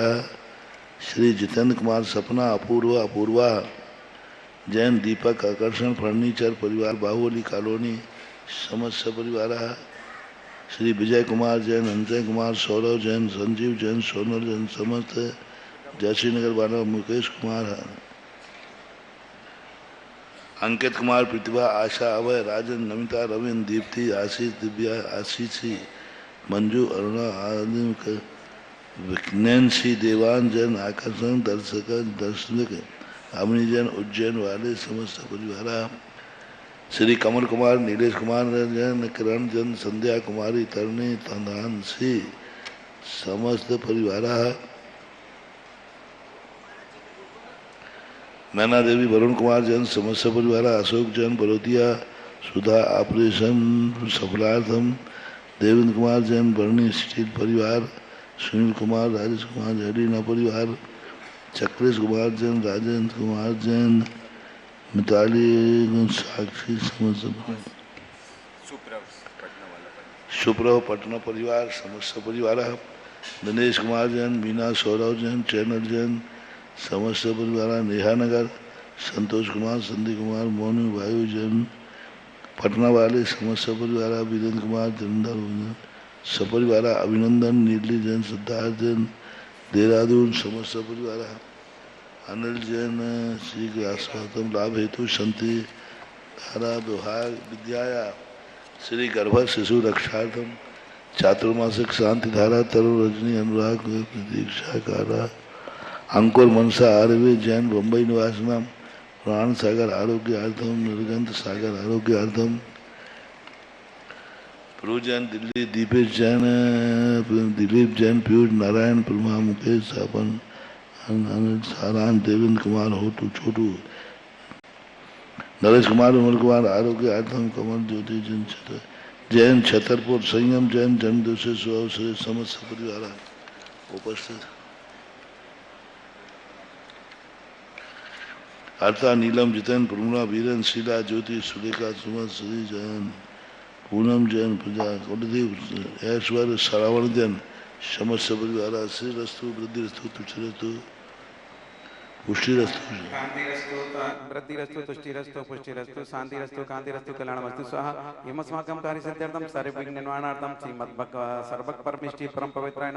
श्री जितेंद्र कुमार सपना अपूर्वा अपूर्वा जैन दीपक आकर्षण फर्नीचर परिवार बाहुबली कॉलोनी समस्त परिवार श्री विजय कुमार जैन अंजय कुमार सौरव जैन संजीव जैन सोनल जैन समस्त जयश्री नगर वाला मुकेश कुमार अंकित कुमार, प्रतिभा, आशा, अभय, राजन, नमिता, रविंद्र, दीप्ति, आशीष, दिव्या, आशीषी, मंजू, अरुणा, आदिक, नैन्सी, देवान जैन, आकर्षण, दर्शक अमनी जैन, उज्जैन वाले समस्त परिवार, श्री कमल कुमार, नीलेश कुमार जैन, किरण जैन, संध्या कुमारी, तरणी, तंदांशी समस्त परिवार, मैना देवी, वरुण कुमार जैन समस्त परिवार, अशोक जैन, बरोदिया, सुधा ऑपरेशन सफलार्थम, देवेंद्र कुमार जैन, बर्णी स्टील परिवार, सुनील कुमार, राजेश कुमार, जैलीना परिवार, चक्रेश कुमार जैन, राजेंद्र कुमार जैन, मिताली, साक्षी समस्त, सुप्रभ पटना परिवार समस्त परिवार, दिनेश कुमार जैन, मीना, सौरभ जैन, चैनल जैन समस्त परिवार, नेहा नगर, संतोष कुमार, संदीप कुमार, मोनू, वायु जैन, पटना वाले समस्त परिवार, वीरेंद्र कुमार, धर्मदार सपरिवार, अभिनंदन, नीली जैन, सिद्धार्थ जैन, देहरादून समस्त परिवार, अनिल जैन, श्री स्वास्थ्य लाभ हेतु शांति धारा विभाग विद्याया, श्री गर्भ शिशु रक्षार्थम चातुर्मासिक शांति धारा, तरुण रजनी, अनुराग प्रतीक्षा कारा, अंकुर मनसा आरवे जैन, बम्बई निवास नाम, प्राण सागर आरोग्यार्थम, निर्गंध सागर आरोग्यार्थम, प्रू जैन, दिल्ली, दीपेश जैन, दिलीप जैन, पीयूष नारायण, प्रमा, मुकेश सापन, सारान, देवेंद्र कुमार, होटू, छोटू, नरेश कुमार, विमल कुमार, आरोग्य आर्थम, कमल ज्योति जैन, छतरपुर, संयम जैन, जन्मदिवस से समस्त परिवार उपस्थित, अर्था, नीलम, जितेन, प्रमुना, वीरन, शीला, ज्योति, सुलेखा, सुमन, श्री जैन, पूनम जैन, प्रजा, कुलदीप, ऐश्वर्य, श्रावण जैन समस्त परिवार, श्री रस्तु, वृद्धि रस्तु, तुष्टि रस्तु, पुष्टि रस्तु,
वृद्धि रस्तु, तुष्टि रस्तु, पुष्टि रस्तु, शांति रस्तु, कांति रस्तु, कल्याणमस्तु स्वाहा। यमस्माकं कार्य सिद्ध्यर्थं सर्वविघ्न निवारणार्थं श्रीमद्भग सर्वक परमिष्टि परम पवित्राय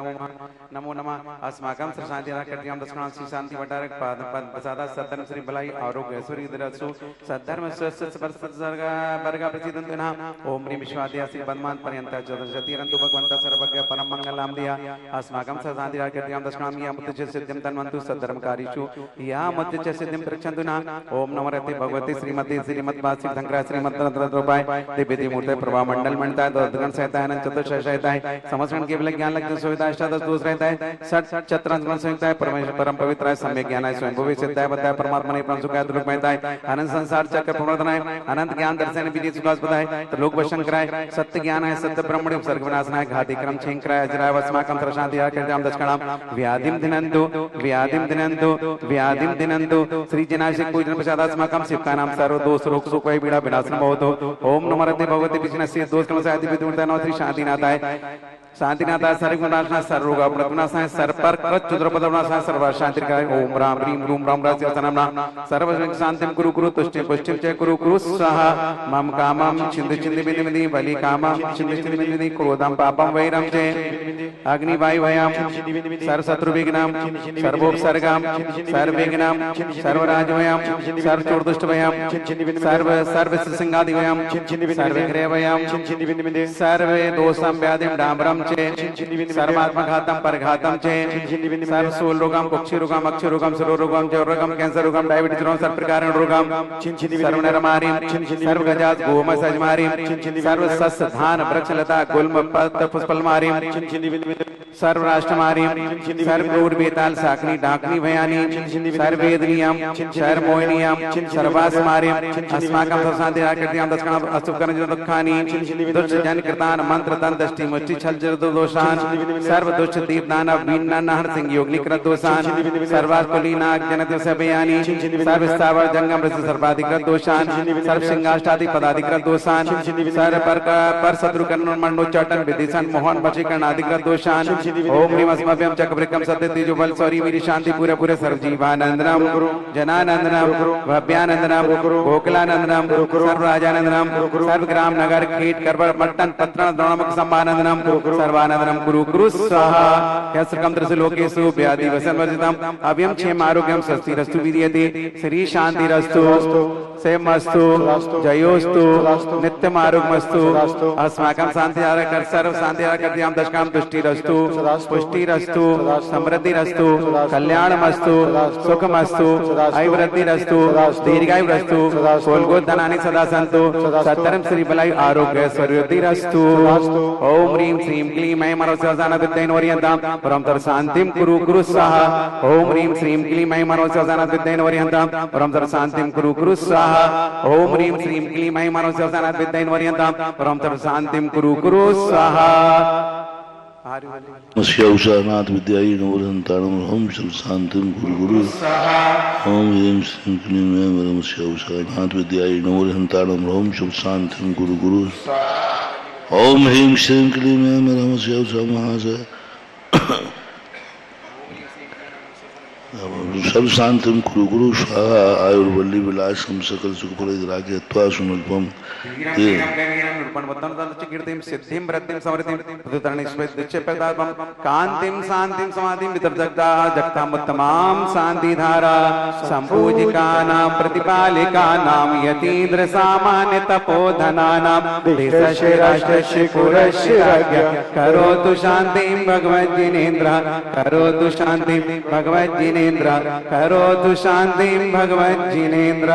नमो नमः। अस्माकं श्री शांति राकट्याम दक्षिणां श्री शांति वटारक पाद पद प्रसादा सद्धर्म श्री भलाई आरोग्य ऐश्वर्य दरसु सद्धर्म स्वस्थ स्पर्श सर्ग वर्ग प्रसिद्धंतु नः। ओम ह्रीं विश्वाद्या श्री पद्मांत पर्यंत चतुर्शतीरन्तु भगवन्तः सर्वज्ञ परम मंगलां दिया। अस्माकं श्री शांति राकट्याम दक्षिणां यामुत्तच सिद्धिं तन्वन्तु सद्धर्मकारीषु यामुत्तच सिद्धिं रक्षन्तु नः। ओम नमो रते भगवती श्रीमती श्रीमद्वासी शंकरा श्रीमद्रत्नोपाय दिव्य मूर्ति प्रभा मंडल मंडता द्वादश सहता है चतुर्थ सहता है समस्त केवल ज्ञान लगता सुविधा अष्टादश दोष रहता है षट चतुर्थ संयुक्त है परमेश्वर परम पवित्र है सम्यक ज्ञान है स्वयं भूवि सिद्ध है बताया परमात्मा ने परम सुख है दुर्लभ महता है अनंत संसार चक्र प्रवर्तन है अनंत ज्ञान दर्शन विधि सुखास्पद है त्रिलोक वशन कराए सत्य ज्ञान है सत्य ब्रह्मणि उपसर्ग विनाशन है घाति क्रम छेंकराय अजराय वस्माकं प्रशांति आकृत्याम दशकणाम व्याधिम दिनंतु श्री जनाशिक पूजन प्रसाद अस्माकं शिवका नाम सर्व दोष रोग सुख वै पीड़ा विनाशन भवतु। ओम नमो रते भगवते विष्णुस्य दोष कलश आदि विदुरता नौ श्री शांतिनाथाय शांतिनाथाय सर्वगुणाशनाय सर्वरोग प्रतिनाशाय सर्पर कृच्छुद्रपदनाशाय सर्व शांति कराय। ओम राम ह्रीं रूम राम रास्यवसनमना सर्व शांतिं कुरु कुरु तुष्टिं पुष्टिं च कुरु कुरु स्वाहा। मम कामं छिंदि छिंदि बिंदि बिंदि बलि कामं छिंदि छिंदि बिंदि बिंदि क्रोधं पापं वैरं च अग्नि वायु भयं सर्व शत्रु विघ्नं सर्वोपसर्गं सर्वविघ्नं सर्वराजभयं सर्वचोरदुष्ट भयं सर्व सिंहादि भयं सर्वग्रह भयं सर्वे दोषं व्याधिं डाम्बरं सर्वात्मघातम परघातम चे सर्व सूल रोगम कुक्षि रोगम अक्षय रोगम सरो रोगम जर रोगम कैंसर रोगम डायबिटीज रोगम सर्व प्रकार रोगम सर्व नरमारी सर्व गजात गोम सजमारी सर्व सस धान वृक्ष लता गुल्म पत्र पुष्पलमारी सर्व राष्ट्रमारी सर्व क्रूर बेताल साकनी डाकनी भयानी सर्व वेदनियम सर्व मोहिनियम सर्वास्मारी अस्माकं संसाधि आकृतियां दशकणां अस्तुकरण दुःखानि दुष्ट जन कृतान मंत्र तन दष्टि मुष्टि छल दोषान सर्व दुष्ट दीप दानव बीन नहर सिंह योगनी कृत दोषान सर्वाकुलीना जनति सभयानी सर्व स्थावर जंगम रस सर्वाधिकृत दोषान सर्व सिंहाष्टादि पदाधिकृत दोषान सर्व पर शत्रु कर्ण मंडोच्चाटन विदिशन मोहन वशीकरण आदिकृत दोषान। ओम ह्रीं अस्मभ्यं चक्रवृक्कं सत्य तेजो बल सौरी वीर शांति पूरे पूरे सर्व जीवानंदनम जनानंदनम भव्यानंदनम गोकुलानंदनम सर्व राजानंदनम सर्व ग्राम नगर खेत करवर मट्टन पत्रण द्रोणमुख सम्मानंदनम सर्वानंदनम कुरु कुरु स्वाहा। यस्कं त्रस्य लोकेषु व्याधि वसन वर्जितम् अभयं क्षेम आरोग्यं स्वस्ति रस्तु विद्यते श्री शांति रस्तु। सेवमस्तु जयोस्तु नित्यमारुगमस्तु अस्माकं शांतिधारा कर सर्व शांतिधारा कर दियाम दशकाम तुष्टिरस्तु पुष्टिरस्तु समृद्धिरस्तु कल्याणमस्तु सुखमस्तु ऐवृद्धिरस्तु दीर्घायुरस्तु कोलगोधनानि सदा सन्तु सत्तरम श्री बलाई आरोग्य स्वरुद्धिरस्तु ओम ह्रीं श्रीं क्लीं ऐं मनोसवसाना विद्येन वरियन्तां परम तर शांतिं कुरु कुरु स्वाहा ओम ह्रीं श्रीं क्लीं ऐं मनोसवसाना विद्येन वरियन्तां परम तर शांतिं कुरु कुरु स्वाहा ओम ह्रीं श्रीं क्लीं ऐं मनोसवसाना विद्येन वरियन्तां परम तर शांतिं कुरु कुरु स्वाहा
मस्याउषानाथ विद्यायी नवरहंताणम ओम शिव शांतिम गुरु गुरु ओम ह्रीं श्रीं क्लीं ऐं मस्याउषानाथ विद्यायी नवरहंताणम ओम शिव शांतिम गुरु गुरु ओम ह्रीं श्रीं क्लीं ऐं मस्याउषा महाशय सब शांतिम कुरु गुरु स्वाहा आयुर्वल्ली विलासम सकल सुख फलदायक त्वा सुमल्पम
सिद्धिं वृद्धिं समृद्धिं प्रदुतरणिष्पदिच्छेपदापं कांतिं शांतिं समाधिं वितर्जगदा जगतामुत्तमां शांतिधारा संपूजिकानां प्रतिपालिकानां यतीन्द्र सामान्य तपोधनानां देशस्य राष्ट्रस्य पुरस्य राज्ञ करोतु शांतिं भगवज्जिनेन्द्र करोतु शांतिं भगवज्जिनेन्द्र करोतु शांतिं भगवज्जिनेन्द्र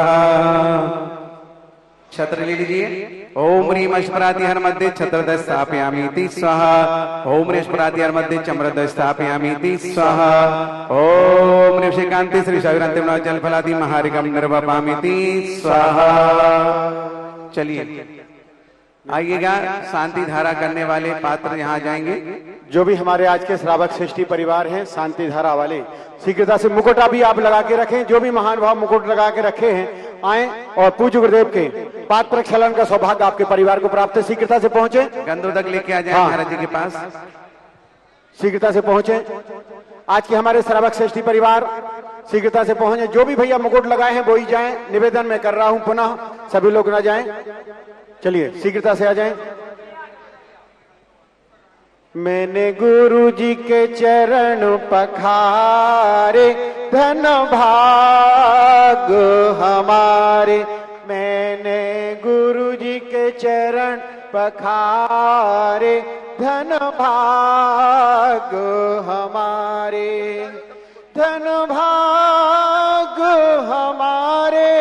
छत्र ले लीजिए ओम ह्रीं अश्वराधिहर मध्ये छत्रद स्थापयामीति स्वाहा ओम ह्रीं अश्वराधिहर मध्ये चम्रद स्थापयामीति स्वाहा ओम ह्रीं श्रीकांति श्री शैवरांति जल फलादि महारिकम निर्वपामीति स्वाहा। चलिए आइएगा शांति धारा करने वाले पात्र यहाँ जाएंगे।
जो भी हमारे आज के श्रावक श्रेष्ठी परिवार हैं शांति धारा वाले शीघ्रता से मुकुटा भी आप लगा के रखें। जो भी महान भाव मुकुट लगा के रखे हैं आए और पूज्य गुरुदेव के पाद प्रक्षालन का सौभाग्य आपके परिवार को प्राप्त है। शीघ्रता से पहुंचे
गंधोदक लेके आ जाए महाराज जी के पास
शीघ्रता से पहुंचे। आज के हमारे श्रावक श्रेष्ठी परिवार शीघ्रता से पहुंचे। जो भी भैया मुकुट लगाए हैं वो ही जाएं। निवेदन मैं कर रहा हूं पुनः सभी लोग ना जाएं। चलिए शीघ्रता से आ जाएं। मैंने गुरु जी के चरण पखारे धन भाग हमारे। मैंने गुरु जी के चरण पखारे धन भाग हमारे। धन भाग हमारे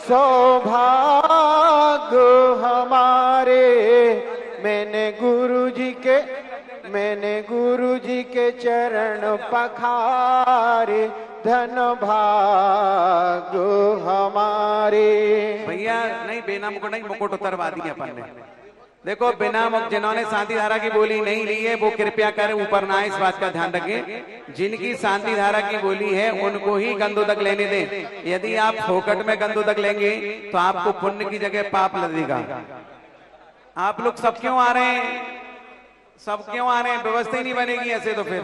सौभाग्य हमारे। मैंने गुरु जी के चरण पखारे धन भाग्य हमारे।
भैया नहीं बिना मुकुट नहीं मुकुट उतरवा दिए अपन ने। देखो बिना मुकुट जिन्होंने शांति धारा की बोली नहीं ली है वो कृपया करें ऊपर ना आए। इस बात का ध्यान रखें। जिनकी शांति धारा की बोली है उनको ही गंधोदक लेने दें। यदि आप फोकट में गंधोदक लेंगे तो आपको पुण्य की जगह पाप लगेगा। आप लोग सब क्यों आ रहे हैं? सब क्यों आ रहे हैं? व्यवस्था ही नहीं बनेगी ऐसे तो फिर।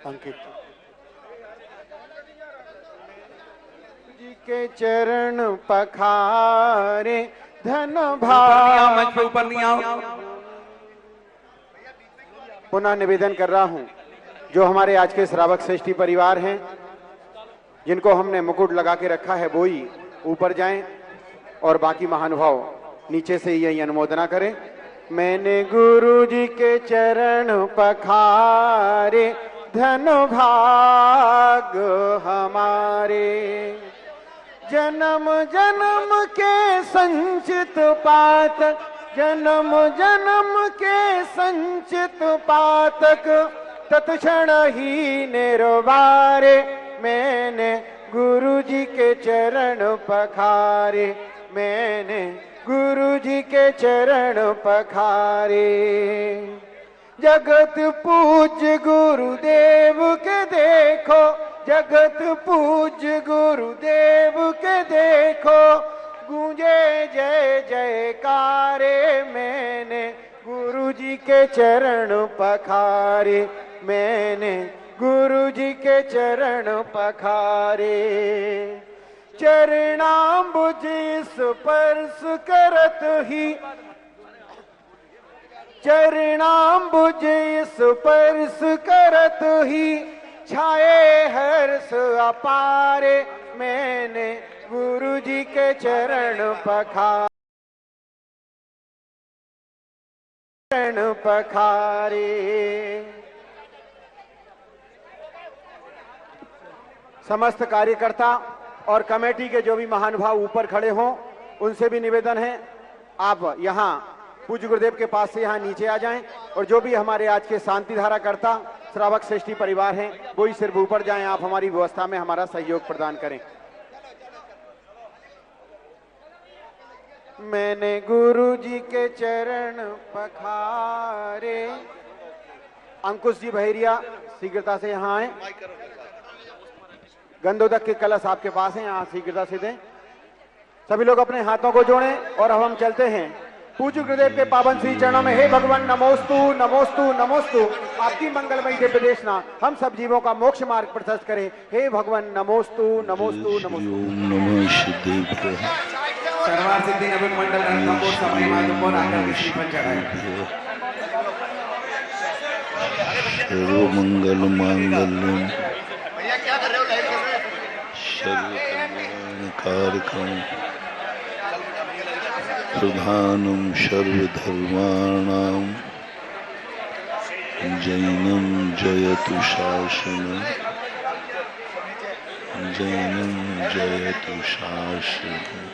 अंकित जी के चरण पखारे धन भाग।
मंच पे ऊपर नहीं आओ।
पुनः निवेदन कर रहा हूं जो हमारे आज के श्रावक श्रेष्ठी परिवार हैं जिनको हमने मुकुट लगा के रखा है वो ही ऊपर जाएं और बाकी महानुभाव नीचे से यही अनुमोदना करें। मैंने गुरु जी के चरण पखारे धन भाग हमारे। जन्म जन्म के संचित पातक जन्म जन्म के संचित पातक तत्क्षण ही निर्वारे। मैंने गुरु जी के चरण पखारे। मैंने गुरु जी के चरण पखारे। जगत पूज्य गुरुदेव के देखो। जगत पूज्य गुरुदेव के देखो। गूंजे जय जयकारे। मैंने गुरु जी के चरण पखारे। मैंने गुरु जी के चरण पखारे। चरणाम्बुज स्पर्श करत ही चरणाम्बुज स्पर्श करत ही छाए हर्ष अपारे, मैंने गुरु जी के चरण पखारे। समस्त कार्यकर्ता और कमेटी के जो भी महानुभाव ऊपर खड़े हों, उनसे भी निवेदन है आप यहां पूज्य गुरुदेव के पास से यहां नीचे आ जाएं, और जो भी हमारे आज के शांति धारा करता श्रावक श्रेष्ठी परिवार हैं, वो ही सिर्फ ऊपर जाएं। आप हमारी व्यवस्था में हमारा सहयोग प्रदान करें। मैंने गुरु जी के चरण पखारे। अंकुश जी बहेरिया शीघ्रता से यहां आए। गंधोदक के कलश आपके पास हैं, यहां शीघ्रता से दें। सभी लोग अपने हाथों को जोड़ें और अब हम चलते हैं पूज्य गुरुदेव के पावन श्री चरणों में। हे भगवान नमोस्तु नमोस्तु नमोस्तु, आपकी मंगलमयी दिव्य देशना हम सब जीवों का मोक्ष मार्ग प्रशस्त करे। हे भगवान नमोस्तु नमोस्तु नमोस्तु।
ओम नमः शिवाय।
सर्वार सिद्धि नवीन मंडल रणथंभौर समय माधुपुर आकर श्रीफल चढ़ाए।
सर्व मंगल मांगल्यम सर्व कल्याण कारकम प्रधानम सर्वधर्माणाम जैनम जयतु शासनम जैनम जयतु शासनम।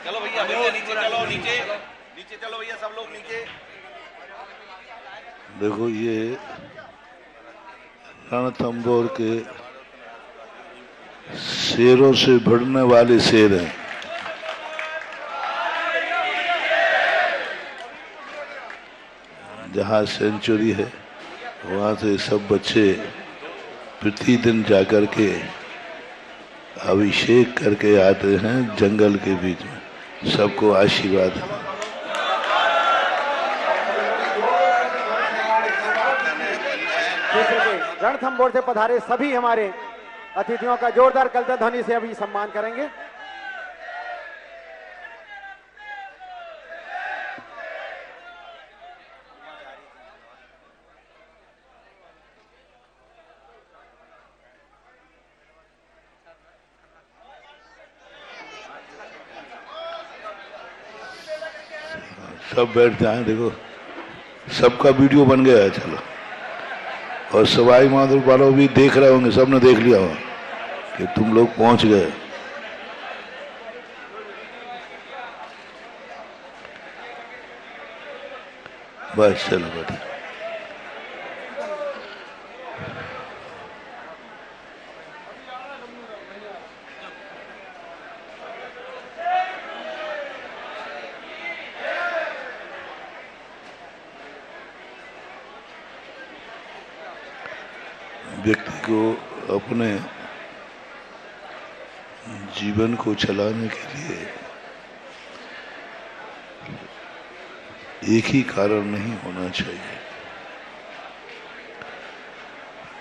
चलो भैया नीचे चलो, नीचे चलो भैया, सब लोग नीचे।
देखो ये रणथंभौर के शेरों से भिड़ने वाले शेर हैं। जहाँ सेंचुरी है वहाँ से सब बच्चे प्रतिदिन जाकर के अभिषेक करके आते हैं जंगल के बीच में। सबको आशीर्वाद।
रणथंभौर से पधारे सभी हमारे अतिथियों का जोरदार कलता ध्वनि से अभी सम्मान करेंगे।
सब बैठ जाएं। देखो सबका वीडियो बन गया है। चलो, और सवाई माधोपुर वालों भी देख रहे होंगे, सबने देख लिया होगा कि तुम लोग पहुंच गए। बस चलो बेटा। व्यक्ति को अपने जीवन को चलाने के लिए एक ही कारण नहीं होना चाहिए,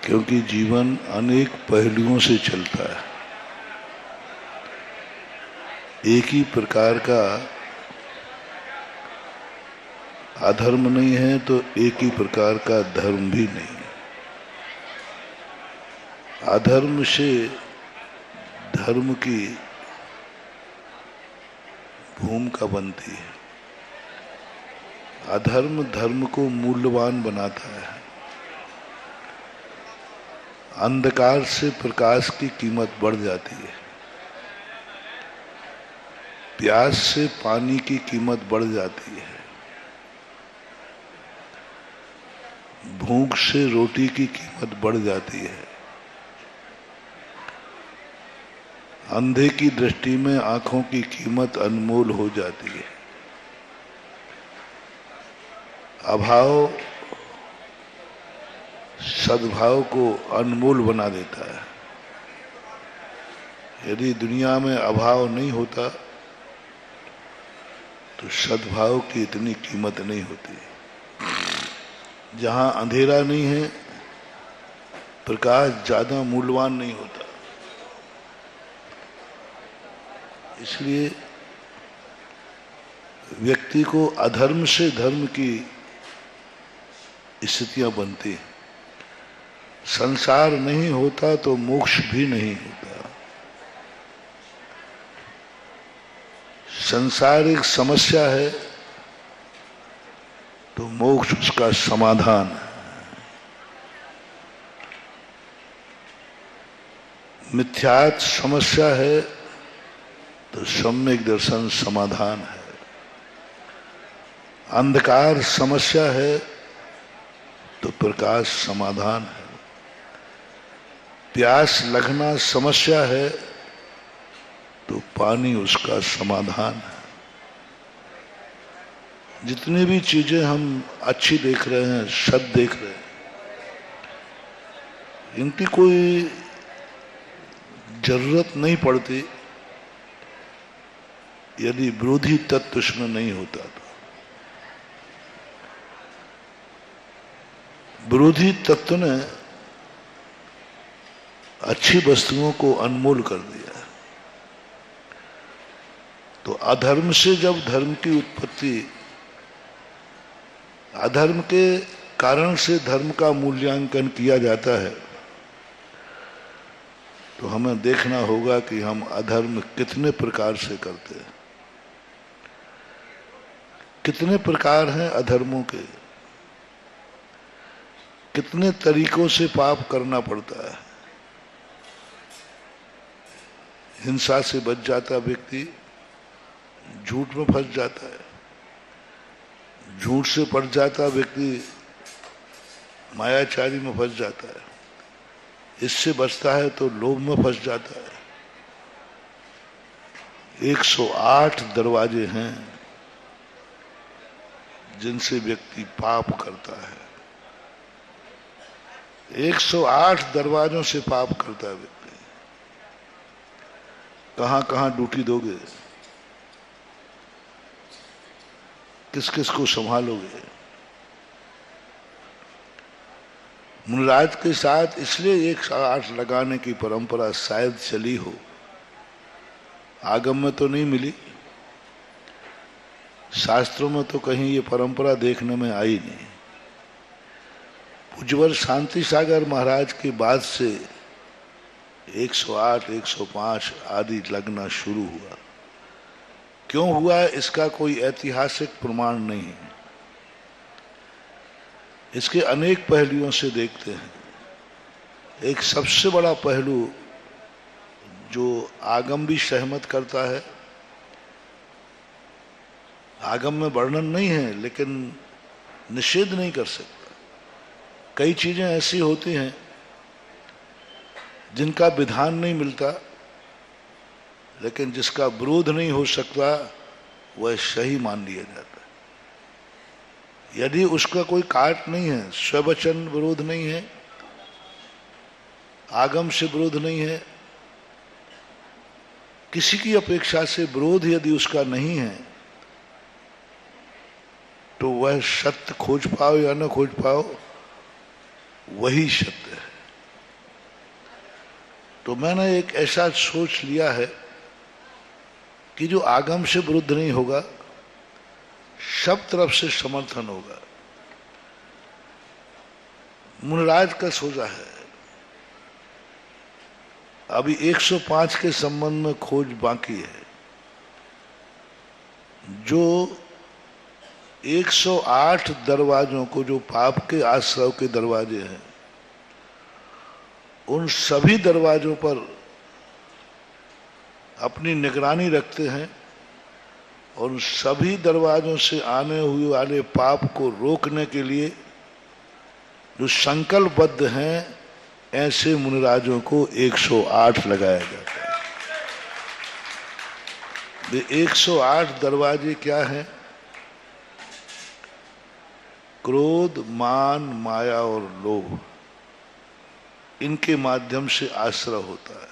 क्योंकि जीवन अनेक पहलुओं से चलता है। एक ही प्रकार का अधर्म नहीं है तो एक ही प्रकार का धर्म भी नहीं है। अधर्म से धर्म की भूमिका बनती है। अधर्म धर्म को मूल्यवान बनाता है। अंधकार से प्रकाश की कीमत बढ़ जाती है। प्यास से पानी की कीमत बढ़ जाती है। भूख से रोटी की कीमत बढ़ जाती है। अंधे की दृष्टि में आंखों की कीमत अनमोल हो जाती है। अभाव सद्भाव को अनमोल बना देता है। यदि दुनिया में अभाव नहीं होता तो सद्भाव की इतनी कीमत नहीं होती। जहां अंधेरा नहीं है, प्रकाश ज्यादा मूल्यवान नहीं होता। इसलिए व्यक्ति को अधर्म से धर्म की स्थितियां बनती। संसार नहीं होता तो मोक्ष भी नहीं होता। संसार एक समस्या है तो मोक्ष उसका समाधान है। मिथ्यात्व समस्या है तो सम्यक दर्शन समाधान है। अंधकार समस्या है तो प्रकाश समाधान है। प्यास लगना समस्या है तो पानी उसका समाधान है। जितनी भी चीजें हम अच्छी देख रहे हैं, सद देख रहे हैं, इनकी कोई जरूरत नहीं पड़ती यदि विरोधी तत्व उसमें नहीं होता तो। विरोधी तत्व ने अच्छी वस्तुओं को अनमोल कर दिया। तो अधर्म से जब धर्म की उत्पत्ति, अधर्म के कारण से धर्म का मूल्यांकन किया जाता है, तो हमें देखना होगा कि हम अधर्म कितने प्रकार से करते हैं। कितने प्रकार हैं अधर्मों के, कितने तरीकों से पाप करना पड़ता है। हिंसा से बच जाता व्यक्ति झूठ में फंस जाता है, झूठ से पड़ जाता व्यक्ति मायाचारी में फंस जाता है, इससे बचता है तो लोभ में फंस जाता है। 108 दरवाजे हैं जिनसे व्यक्ति पाप करता है। 108 दरवाजों से पाप करता है व्यक्ति। कहां कहां ड्यूटी दोगे, किस किस को संभालोगे। मुनिराज के साथ इसलिए 108 लगाने की परंपरा शायद चली हो, आगम में तो नहीं मिली, शास्त्रों में तो कहीं ये परंपरा देखने में आई नहीं। पूज्यवर शांति सागर महाराज के बाद से 108, 105 आदि लगना शुरू हुआ। क्यों हुआ इसका कोई ऐतिहासिक प्रमाण नहीं है। इसके अनेक पहलुओं से देखते हैं। एक सबसे बड़ा पहलू जो आगम भी सहमत करता है, आगम में वर्णन नहीं है लेकिन निषेध नहीं कर सकता। कई चीजें ऐसी होती हैं जिनका विधान नहीं मिलता, लेकिन जिसका विरोध नहीं हो सकता वह सही मान लिया जाता है। यदि उसका कोई काट नहीं है, स्ववचन विरोध नहीं है, आगम से विरोध नहीं है, किसी की अपेक्षा से विरोध यदि उसका नहीं है, तो वह सत्य खोज पाओ या न खोज पाओ, वही सत्य है। तो मैंने एक ऐसा सोच लिया है कि जो आगम से विरुद्ध नहीं होगा, सब तरफ से समर्थन होगा। मुनिराज का सोचा है। अभी 105 के संबंध में खोज बाकी है। जो 108 दरवाजों को, जो पाप के आश्रव के दरवाजे हैं, उन सभी दरवाजों पर अपनी निगरानी रखते हैं और उन सभी दरवाजों से आने हुए वाले पाप को रोकने के लिए जो संकल्पबद्ध हैं, ऐसे मुनिराजों को 108 लगाया जाता है। ये 108 दरवाजे क्या हैं? क्रोध, मान, माया और लोभ, इनके माध्यम से आश्रय होता है।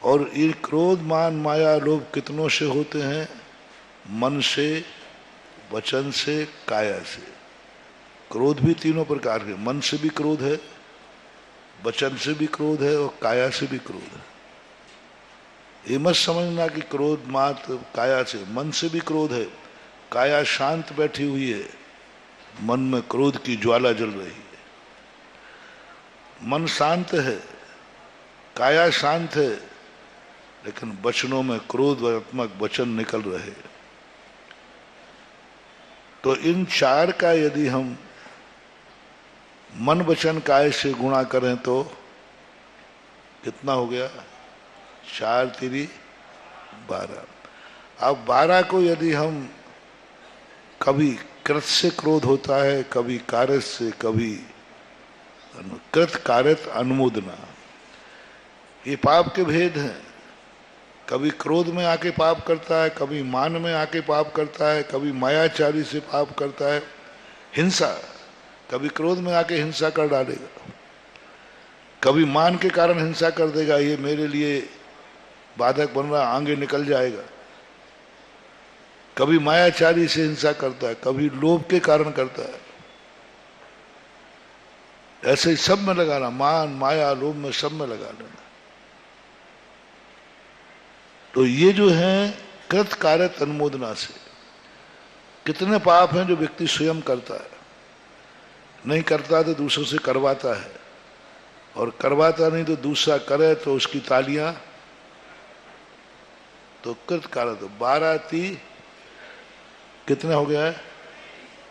और ये क्रोध, मान, माया, लोभ कितनों से होते हैं? मन से, वचन से, काया से। क्रोध भी तीनों प्रकार के, मन से भी क्रोध है, वचन से भी क्रोध है और काया से भी क्रोध है। ये मत समझना कि क्रोध मात्र काया से, मन से भी क्रोध है। काया शांत बैठी हुई है, मन में क्रोध की ज्वाला जल रही है। मन शांत है, काया शांत है, लेकिन वचनों में क्रोधात्मक वचन निकल रहे। तो इन चार का यदि हम मन वचन काय से गुणा करें तो कितना हो गया? 4 3 12। अब 12 को यदि हम, कभी कृत से क्रोध होता है, कभी कार्य से, कभी कृत कार्यत अनुमोदना, ये पाप के भेद हैं। कभी क्रोध में आके पाप करता है, कभी मान में आके पाप करता है, कभी मायाचारी से पाप करता है। हिंसा, कभी क्रोध में आके हिंसा कर डालेगा, कभी मान के कारण हिंसा कर देगा, ये मेरे लिए बाधक बन रहा, आगे निकल जाएगा। कभी मायाचारी से हिंसा करता है, कभी लोभ के कारण करता है। ऐसे ही सब में लगाना, मान माया लोभ में सब में लगा लेना। तो ये जो है कृत कार्य अनुमोदना से, कितने पाप हैं जो व्यक्ति स्वयं करता है, नहीं करता तो दूसरों से करवाता है, और करवाता नहीं तो दूसरा करे तो उसकी तालियां। तो कृत कार्य, तो 12 3 कितने हो गया है?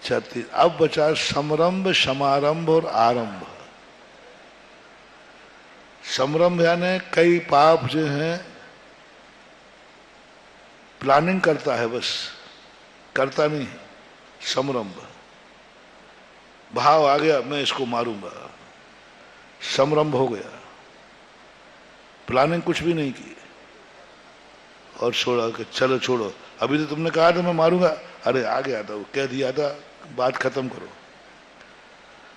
36। अब बचा समरंभ, समारंभ और आरंभ। समरंभ यानी कई पाप जो हैं प्लानिंग करता है, बस करता नहीं है। समरंभ, भाव आ गया मैं इसको मारूंगा, समरंभ हो गया। प्लानिंग कुछ भी नहीं की और छोड़ा कि चलो छोड़ो, अभी तो तुमने कहा था मैं मारूंगा, अरे आ गया था, वो कह दिया था, बात खत्म करो।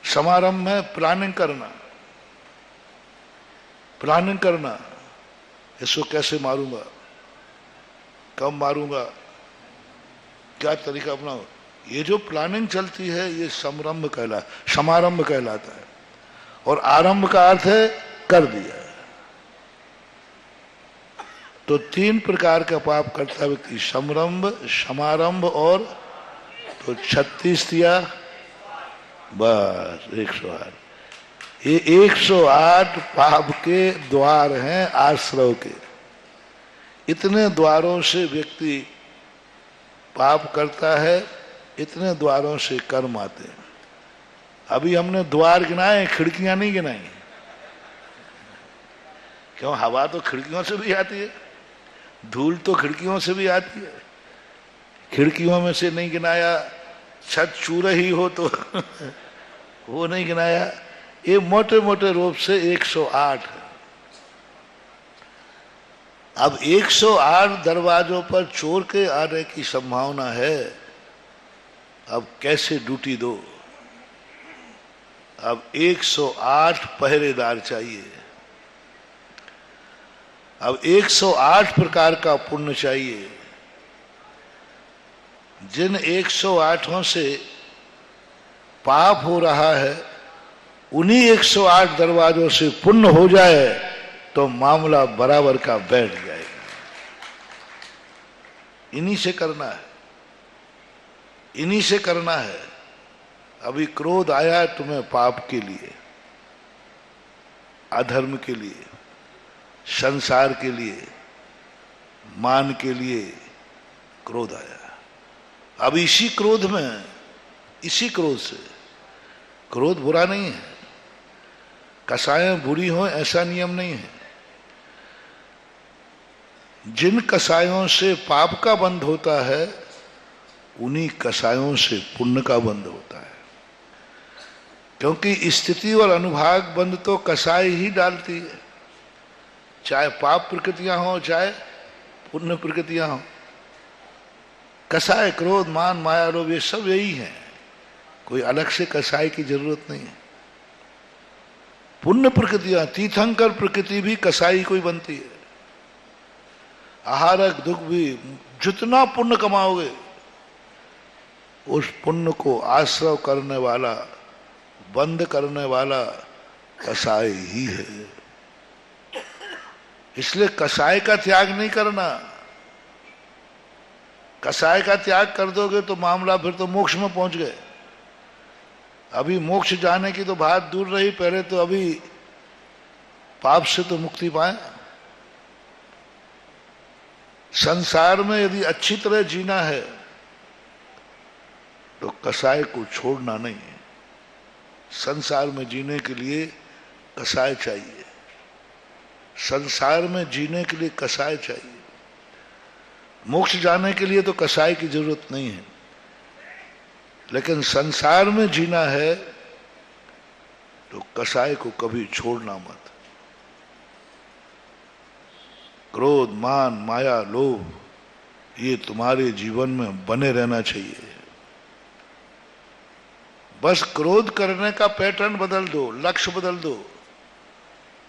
समारंभ में प्लानिंग करना, प्लानिंग करना, इसको कैसे मारूंगा, कब मारूंगा, क्या तरीका अपनाओ, ये जो प्लानिंग चलती है ये समारंभ कहलाता है। और आरंभ का अर्थ है कर दिया। तो 3 प्रकार का पाप करता व्यक्ति, समरंभ, समारंभ और, तो 36 दिया, बस 108। ये 108 पाप के द्वार हैं आश्रव के। इतने द्वारों से व्यक्ति पाप करता है, इतने द्वारों से कर्म आते हैं। अभी हमने द्वार गिनाए, खिड़कियां नहीं गिनाई। क्यों? हवा तो खिड़कियों से भी आती है, धूल तो खिड़कियों से भी आती है। खिड़कियों में से नहीं गिनाया, छत चूरा ही हो तो वो नहीं गिनाया। ये मोटे मोटे रूप से 108 है। अब 108 दरवाजों पर चोर के आने की संभावना है। अब कैसे ड्यूटी दो? अब 108 पहरेदार चाहिए। अब 108 प्रकार का पुण्य चाहिए। जिन 108 से पाप हो रहा है, उन्हीं 108 दरवाजों से पुण्य हो जाए तो मामला बराबर का बैठ जाएगा। इन्हीं से करना है, इन्हीं से करना है। अभी क्रोध आया है तुम्हें पाप के लिए, अधर्म के लिए, संसार के लिए, मान के लिए क्रोध आया। अब इसी क्रोध में, इसी क्रोध से, क्रोध बुरा नहीं है, कसाएं बुरी हो ऐसा नियम नहीं है। जिन कसायों से पाप का बंध होता है, उन्हीं कसायों से पुण्य का बंध होता है। क्योंकि स्थिति और अनुभाग बंध तो कसाई ही डालती है, चाहे पाप प्रकृतियां हो चाहे पुण्य प्रकृतियां हो। कसाय क्रोध मान माया लोभ ये सब यही है, कोई अलग से कसाई की जरूरत नहीं है। पुण्य प्रकृतियां, तीर्थंकर प्रकृति भी कसाई कोई बनती है। आहारक दुख भी, जितना पुण्य कमाओगे उस पुण्य को आश्रव करने वाला, बंद करने वाला कसाई ही है। इसलिए कसाय का त्याग नहीं करना। कसाय का त्याग कर दोगे तो मामला फिर तो मोक्ष में पहुंच गए। अभी मोक्ष जाने की तो बात दूर रही, पहले तो अभी पाप से तो मुक्ति पाए। संसार में यदि अच्छी तरह जीना है तो कसाय को छोड़ना नहीं है। संसार में जीने के लिए कसाय चाहिए। संसार में जीने के लिए कसाय चाहिए। मोक्ष जाने के लिए तो कसाय की जरूरत नहीं है, लेकिन संसार में जीना है तो कसाय को कभी छोड़ना मत। क्रोध, मान, माया, लोभ ये तुम्हारे जीवन में बने रहना चाहिए। बस क्रोध करने का पैटर्न बदल दो, लक्ष्य बदल दो।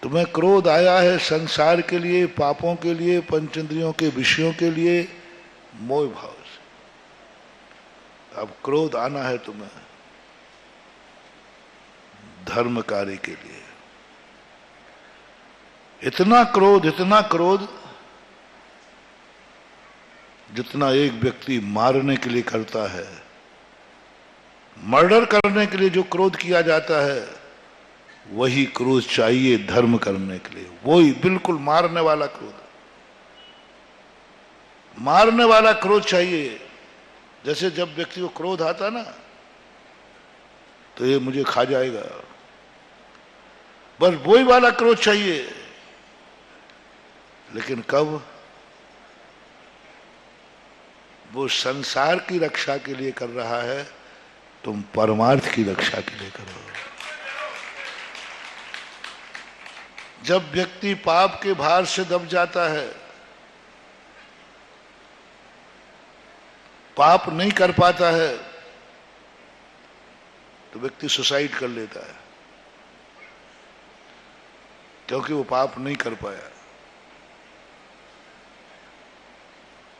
तुम्हें क्रोध आया है संसार के लिए, पापों के लिए, पंचेंद्रियों के विषयों के लिए, मोह भाव से। अब क्रोध आना है तुम्हें धर्म कार्य के लिए। इतना क्रोध जितना एक व्यक्ति मारने के लिए करता है, मर्डर करने के लिए जो क्रोध किया जाता है, वही क्रोध चाहिए धर्म करने के लिए। वही बिल्कुल मारने वाला क्रोध, मारने वाला क्रोध चाहिए। जैसे जब व्यक्ति को क्रोध आता ना तो ये मुझे खा जाएगा, बस वही वाला क्रोध चाहिए। लेकिन कब? वो संसार की रक्षा के लिए कर रहा है, तुम परमार्थ की रक्षा के लिए करो। जब व्यक्ति पाप के भार से दब जाता है, पाप नहीं कर पाता है, तो व्यक्ति सुसाइड कर लेता है, क्योंकि वो पाप नहीं कर पाया।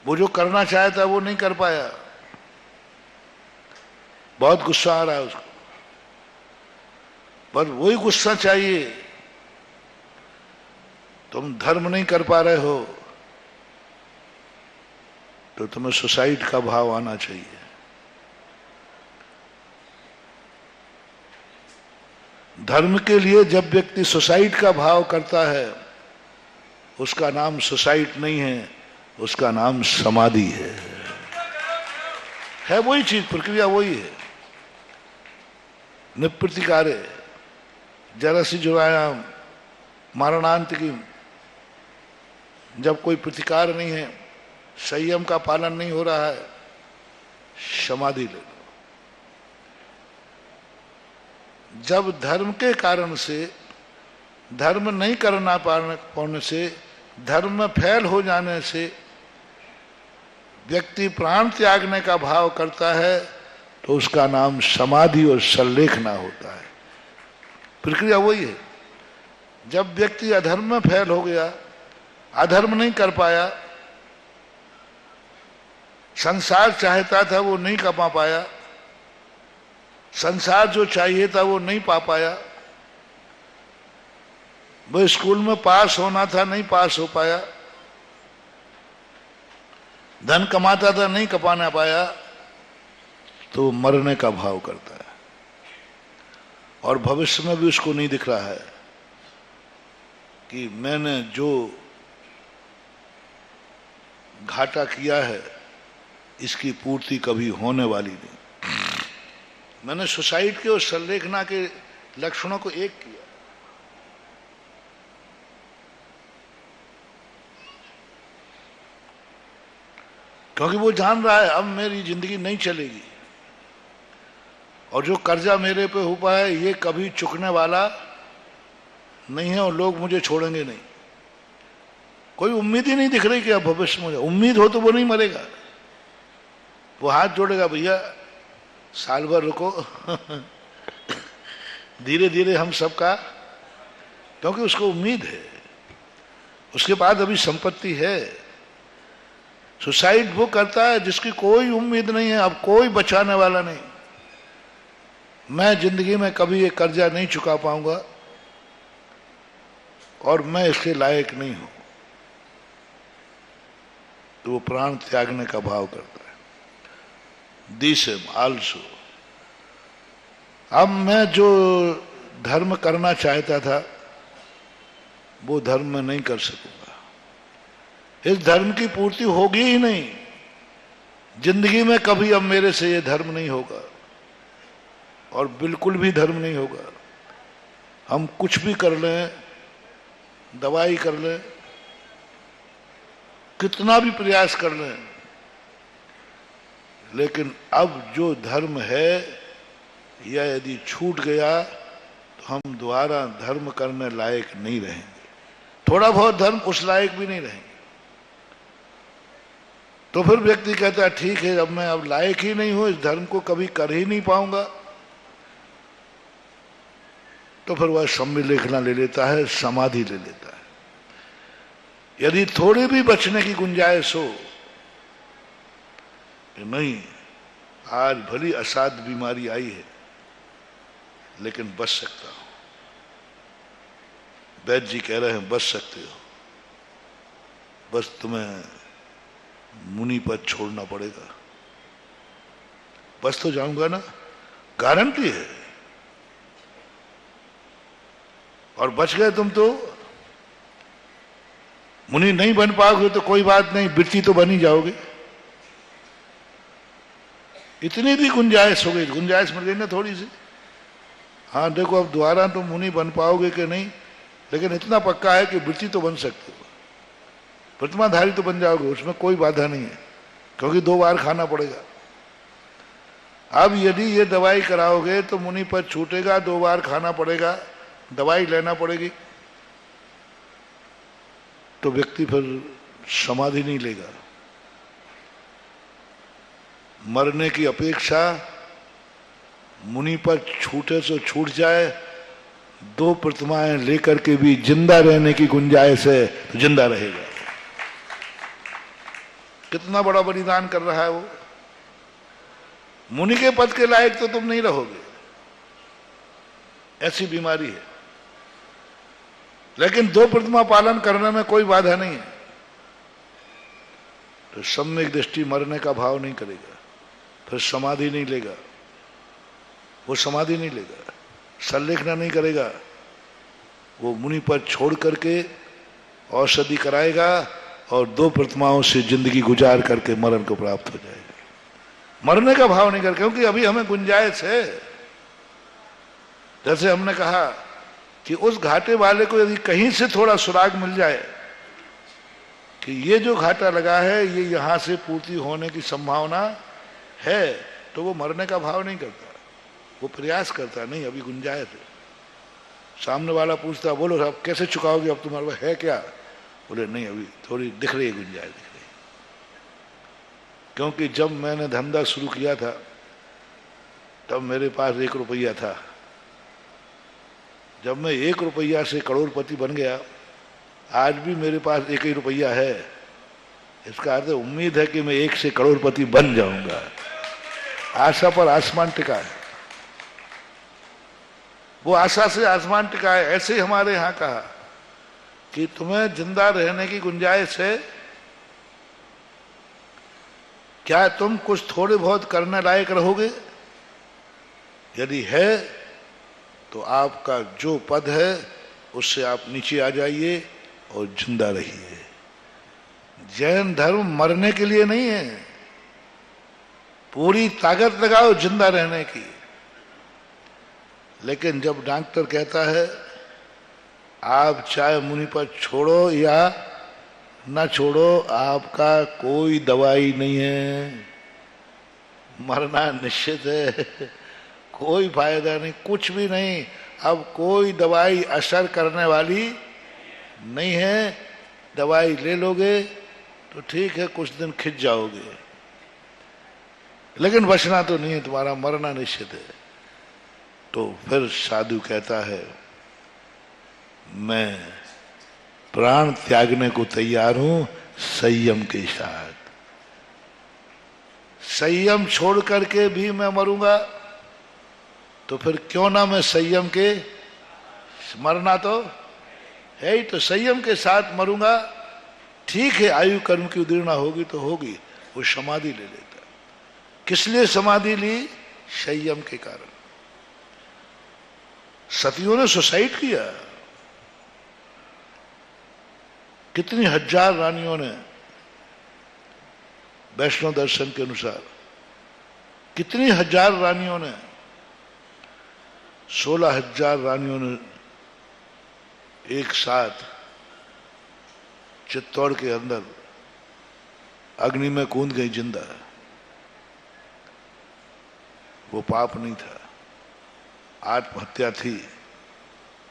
वो जो करना चाहता है वो नहीं कर पाया, बहुत गुस्सा आ रहा है उसको, पर वही गुस्सा चाहिए। तुम धर्म नहीं कर पा रहे हो तो तुम्हें सुसाइड का भाव आना चाहिए। धर्म के लिए जब व्यक्ति सुसाइड का भाव करता है, उसका नाम सुसाइड नहीं है, उसका नाम समाधि है वही चीज, प्रक्रिया वही है। निप्रतिकारे जरसी जुराया मारणांत की। जब कोई प्रतिकार नहीं है, संयम का पालन नहीं हो रहा है, समाधि ले लो। जब धर्म के कारण से, धर्म नहीं करना पाने से, धर्म में फेल हो जाने से व्यक्ति प्राण त्यागने का भाव करता है, तो उसका नाम समाधि और संलेखना होता है। प्रक्रिया वही है। जब व्यक्ति अधर्म में फेल हो गया, अधर्म नहीं कर पाया, संसार चाहता था वो नहीं कमा पाया, संसार जो चाहिए था वो नहीं पा पाया, वो स्कूल में पास होना था नहीं पास हो पाया, धन कमाता था नहीं कमा पाया, तो मरने का भाव करता है। और भविष्य में भी उसको नहीं दिख रहा है कि मैंने जो घाटा किया है इसकी पूर्ति कभी होने वाली नहीं। मैंने सुसाइड के और संलेखना के लक्षणों को एक किया। क्योंकि वो जान रहा है अब मेरी जिंदगी नहीं चलेगी, और जो कर्जा मेरे पे हुआ है ये कभी चुकने वाला नहीं है, और लोग मुझे छोड़ेंगे नहीं। कोई उम्मीद ही नहीं दिख रही कि अब भविष्य में उम्मीद हो तो वो नहीं मरेगा। वो हाथ जोड़ेगा, भैया साल भर रुको धीरे धीरे हम सबका, क्योंकि उसको उम्मीद है, उसके पास अभी संपत्ति है। सुसाइड वो करता है जिसकी कोई उम्मीद नहीं है, अब कोई बचाने वाला नहीं। मैं जिंदगी में कभी ये कर्जा नहीं चुका पाऊंगा और मैं इसके लायक नहीं हूं। तो वो प्राण त्यागने का भाव करता है। This also. अब मैं जो धर्म करना चाहता था वो धर्म में नहीं कर सकूंगा। इस धर्म की पूर्ति होगी ही नहीं। जिंदगी में कभी अब मेरे से ये धर्म नहीं होगा और बिल्कुल भी धर्म नहीं होगा। हम कुछ भी कर लें, दवाई कर लें, कितना भी प्रयास कर लें, लेकिन अब जो धर्म है यह यदि छूट गया तो हम दोबारा धर्म करने लायक नहीं रहेंगे। थोड़ा बहुत धर्म उस लायक भी नहीं रहेंगे। तो फिर व्यक्ति कहता है ठीक है, अब मैं अब लायक ही नहीं हूं, इस धर्म को कभी कर ही नहीं पाऊंगा। तो फिर वह सम्मिलेखना ले लेता है, समाधि ले लेता है। यदि थोड़ी भी बचने की गुंजाइश हो कि नहीं, आज भली असाध्य बीमारी आई है लेकिन बच सकता हूं, वैद्य जी कह रहे हैं बच सकते हो, बस तुम्हें मुनि पद छोड़ना पड़ेगा। बस तो जाऊंगा ना, गारंटी है। और बच गए तुम तो मुनि नहीं बन पाओगे तो कोई बात नहीं, वृत्ति तो बन ही जाओगे। इतनी भी गुंजाइश हो गई, गुंजाइश मिल गई ना थोड़ी सी। हाँ देखो, अब दोबारा तुम मुनि बन पाओगे कि नहीं, लेकिन इतना पक्का है कि वृत्ति तो बन सकते हो, प्रतिमाधारी तो बन जाओगे, उसमें कोई बाधा नहीं है, क्योंकि 2 बार खाना पड़ेगा। अब यदि ये दवाई कराओगे तो मुनि पद छूटेगा, 2 बार खाना पड़ेगा, दवाई लेना पड़ेगी, तो व्यक्ति फिर समाधि नहीं लेगा। मरने की अपेक्षा मुनि पद छूटे तो छूट जाए, 2 प्रतिमाएं लेकर के भी जिंदा रहने की गुंजाइश है तो जिंदा रहेगा। कितना बड़ा बलिदान कर रहा है वो। मुनि के पद के लायक तो तुम नहीं रहोगे, ऐसी बीमारी है, लेकिन 2 प्रतिमा पालन करने में कोई बाधा नहीं है। तो सम्यक दृष्टि मरने का भाव नहीं करेगा, फिर समाधि नहीं लेगा, वो समाधि नहीं लेगा, संलेखना नहीं करेगा, वो मुनि पद छोड़ करके औषधि कराएगा और 2 प्रतिमाओं से जिंदगी गुजार करके मरण को प्राप्त हो जाएगा। मरने का भाव नहीं कर, क्योंकि अभी हमें गुंजाइश है। जैसे हमने कहा कि उस घाटे वाले को यदि कहीं से थोड़ा सुराग मिल जाए कि ये जो घाटा लगा है ये यहां से पूर्ति होने की संभावना है, तो वो मरने का भाव नहीं करता, वो प्रयास करता नहीं, अभी गुंजाइश है। सामने वाला पूछता बोलो साहब कैसे चुकाओगे, अब तुम्हारे पास है क्या? बोले नहीं, अभी थोड़ी दिख रही है गुंजाइश, दिख रही। क्योंकि जब मैंने धंधा शुरू किया था तब मेरे पास 1 रुपया था। जब मैं 1 रुपया से करोड़पति बन गया, आज भी मेरे पास 1 ही रुपया है। इसका अर्थ उम्मीद है कि मैं 1 से करोड़पति बन जाऊंगा। आशा पर आसमान टिका है, वो आशा से आसमान टिका है। ऐसे ही हमारे यहां कहा कि तुम्हें जिंदा रहने की गुंजाइश है, क्या तुम कुछ थोड़े बहुत करने लायक रहोगे? यदि है तो आपका जो पद है उससे आप नीचे आ जाइए और जिंदा रहिए। जैन धर्म मरने के लिए नहीं है, पूरी ताकत लगाओ जिंदा रहने की। लेकिन जब डॉक्टर कहता है आप चाहे मुनि पर छोड़ो या ना छोड़ो, आपका कोई दवाई नहीं है, मरना निश्चित है, कोई फायदा नहीं, कुछ भी नहीं, अब कोई दवाई असर करने वाली नहीं है। दवाई ले लोगे तो ठीक है, कुछ दिन खिंच जाओगे, लेकिन बचना तो नहीं है, तुम्हारा मरना निश्चित है। तो फिर साधु कहता है मैं प्राण त्यागने को तैयार हूं संयम के साथ। संयम छोड़ करके भी मैं मरूंगा, तो फिर क्यों ना मैं संयम के, मरना तो है ही, तो संयम के साथ मरूंगा ठीक है, आयु कर्म की उदीर्णा होगी तो होगी, वो समाधि ले लेता। किस लिए समाधि ली? संयम के कारण। सतियों ने सुसाइड किया, कितनी हजार रानियों ने, वैष्णव दर्शन के अनुसार कितनी हजार रानियों ने, 16,000 रानियों ने एक साथ चित्तौड़ के अंदर अग्नि में कूद गई जिंदा। वो पाप नहीं था, आत्महत्या थी,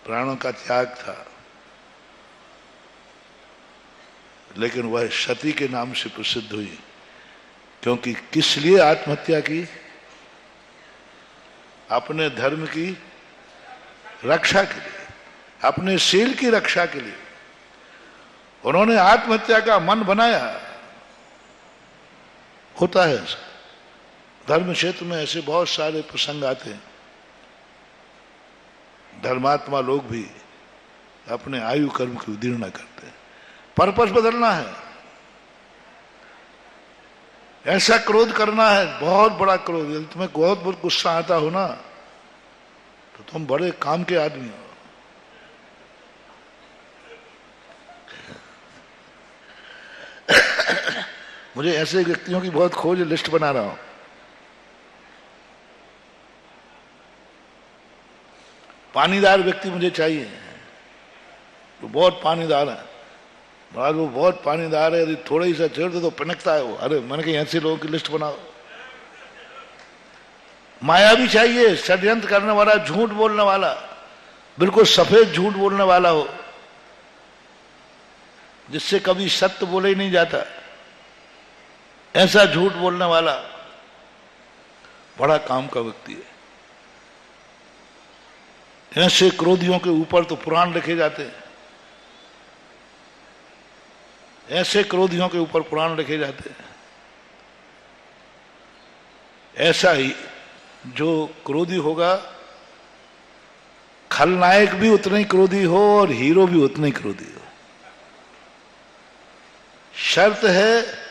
प्राणों का त्याग था, लेकिन वह सती के नाम से प्रसिद्ध हुई। क्योंकि किस लिए आत्महत्या की? अपने धर्म की रक्षा के लिए, अपने शील की रक्षा के लिए उन्होंने आत्महत्या का मन बनाया। होता है ऐसा, धर्म क्षेत्र में ऐसे बहुत सारे प्रसंग आते हैं। धर्मात्मा लोग भी अपने आयु कर्म की उदीर्णा करते हैं। पर्पस बदलना है, ऐसा क्रोध करना है, बहुत बड़ा क्रोध। यदि तुम्हें बहुत गुस्सा आता हो ना, तो तुम बड़े काम के आदमी हो। मुझे ऐसे व्यक्तियों की बहुत खोज, लिस्ट बना रहा हूं। पानीदार व्यक्ति मुझे चाहिए, वो बहुत पानीदार है। महाराज वो बहुत पानीदार है, यदि थोड़ा ही सा छेड़ दो तो पनकता है वो। अरे मैंने कहा ऐसे लोगों की लिस्ट बनाओ। माया भी चाहिए, षड्यंत्र करने वाला, झूठ बोलने वाला, बिल्कुल सफेद झूठ बोलने वाला हो, जिससे कभी सत्य बोले ही नहीं जाता, ऐसा झूठ बोलने वाला बड़ा काम का व्यक्ति है। ऐसे क्रोधियों के ऊपर तो पुराण लिखे जाते हैं, ऐसे क्रोधियों के ऊपर पुराण लिखे जाते हैं। ऐसा ही जो क्रोधी होगा, खलनायक भी उतना ही क्रोधी हो और हीरो भी उतना ही क्रोधी हो। शर्त है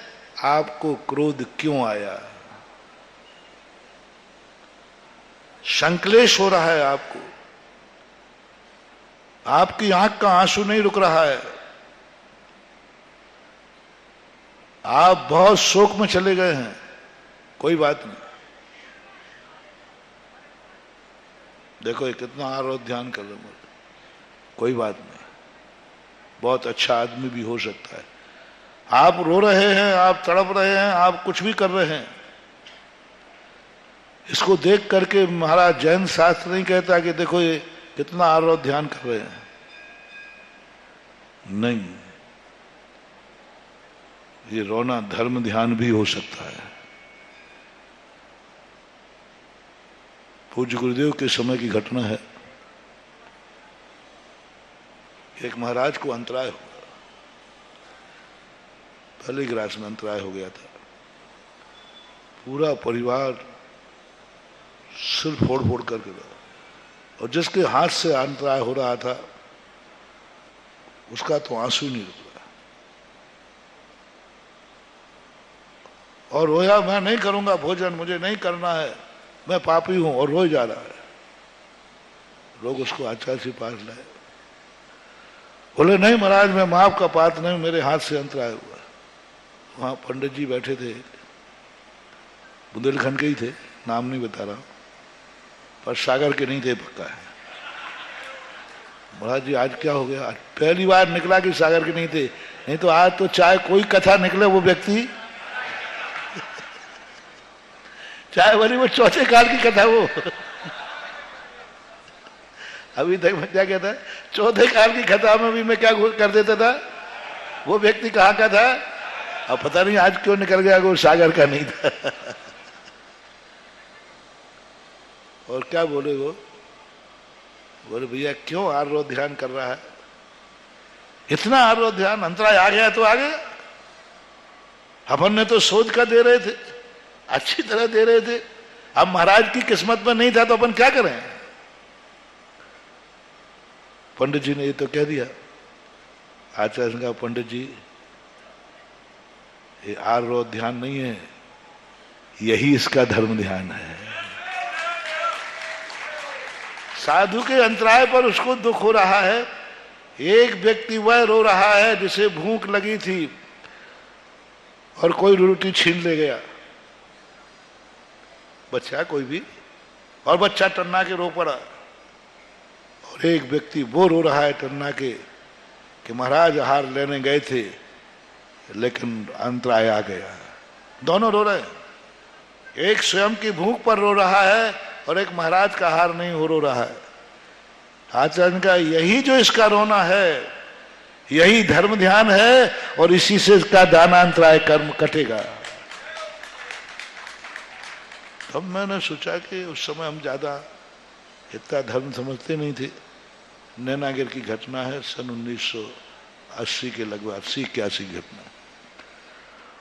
आपको क्रोध क्यों आया, संक्लेश हो रहा है आपको, आपकी आंख का आंसू नहीं रुक रहा है, आप बहुत शोक में चले गए हैं, कोई बात नहीं। देखो ये कितना आरोध ध्यान कर रहे हैं, कोई बात नहीं, बहुत अच्छा आदमी भी हो सकता है। आप रो रहे हैं, आप तड़प रहे हैं, आप कुछ भी कर रहे हैं, इसको देख करके महाराज जैन शास्त्र नहीं कहता कि देखो ये कितना आरोध ध्यान कर रहे हैं। नहीं, ये रोना धर्म ध्यान भी हो सकता है। पूज्य गुरुदेव के समय की घटना है। एक महाराज को अंतराय हुआ, पहली ग्रास में अंतराय हो गया था। पूरा परिवार सिर फोड़ फोड़ करके रहा, और जिसके हाथ से अंतराय हो रहा था उसका तो आंसू नहीं रुक रहा, और रोया, मैं नहीं करूंगा भोजन, मुझे नहीं करना है, मैं पापी हूं, और रोए जा रहा है। लोग उसको आचार्य के पास लाए, बोले नहीं महाराज मैं माफ का पात्र नहीं, मेरे हाथ से अंतराय हुआ। वहां पंडित जी बैठे थे, बुंदेलखंड के ही थे, नाम नहीं बता रहा, पर सागर के नहीं थे पक्का है। महाराज जी आज क्या हो गया? आज पहली बार निकला कि सागर के नहीं थे, नहीं तो आज तो चाहे कोई कथा निकले वो व्यक्ति चाहे भरी वो चौथे काल की कथा हो। अभी तक मैं क्या कहता, चौथे काल की कथा में भी मैं क्या कर देता था, वो व्यक्ति कहाँ का था, अब पता नहीं आज क्यों निकल गया, वो सागर का नहीं था। और क्या बोले वो, बोले भैया क्यों आरोध ध्यान कर रहा है, इतना आरोध ध्यान, अंतराय आ गया तो आ गया, अपन ने तो सोच कर दे रहे थे, अच्छी तरह दे रहे थे, अब महाराज की किस्मत में नहीं था तो अपन क्या करें। पंडित जी ने ये तो कह दिया। आचार्य ने कहा पंडित जी ये आर्य ध्यान नहीं है, यही इसका धर्म ध्यान है। साधु के अंतराय पर उसको दुख हो रहा है। एक व्यक्ति वह रो रहा है जिसे भूख लगी थी और कोई रोटी छीन ले गया, बच्चा कोई भी, और बच्चा टन्ना के रो पड़ा। और एक व्यक्ति वो रो रहा है टन्ना के कि महाराज आहार लेने गए थे लेकिन अंतराय आ गया। दोनों रो रहे हैं, एक स्वयं की भूख पर रो रहा है और एक महाराज का आहार नहीं हो रो रहा है। आचार्य का यही जो इसका रोना है, यही धर्म ध्यान है और इसी से इसका दानांतराय कर्म कटेगा। तब मैंने सोचा कि उस समय हम ज्यादा इतना धर्म समझते नहीं थे। नैनागिर की घटना है सन 1980 के लगभग, 80-81 घटना।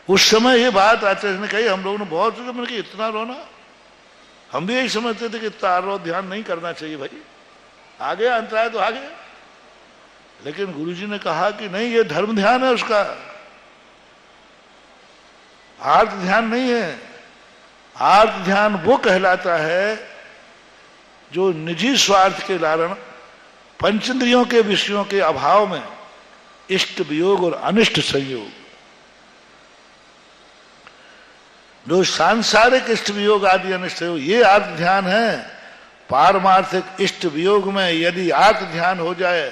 उस समय ये बात आचार्य ने कही, हम लोगों ने बहुत सोचा, मैंने कहा इतना रोना, हम भी यही समझते थे कि इतना आरो ध्यान नहीं करना चाहिए भाई, आ गया अंतराय तो आ गया। लेकिन गुरुजी ने कहा कि नहीं, ये धर्म ध्यान है उसका, आर्त ध्यान नहीं है। आर्त ध्यान वो कहलाता है जो निजी स्वार्थ के कारण पंचेंद्रियों के विषयों के अभाव में इष्ट वियोग और अनिष्ट संयोग, जो सांसारिक इष्ट वियोग आदि अनिष्ट संयोग, ये आर्त ध्यान है। पारमार्थिक इष्ट वियोग में यदि आर्त ध्यान हो जाए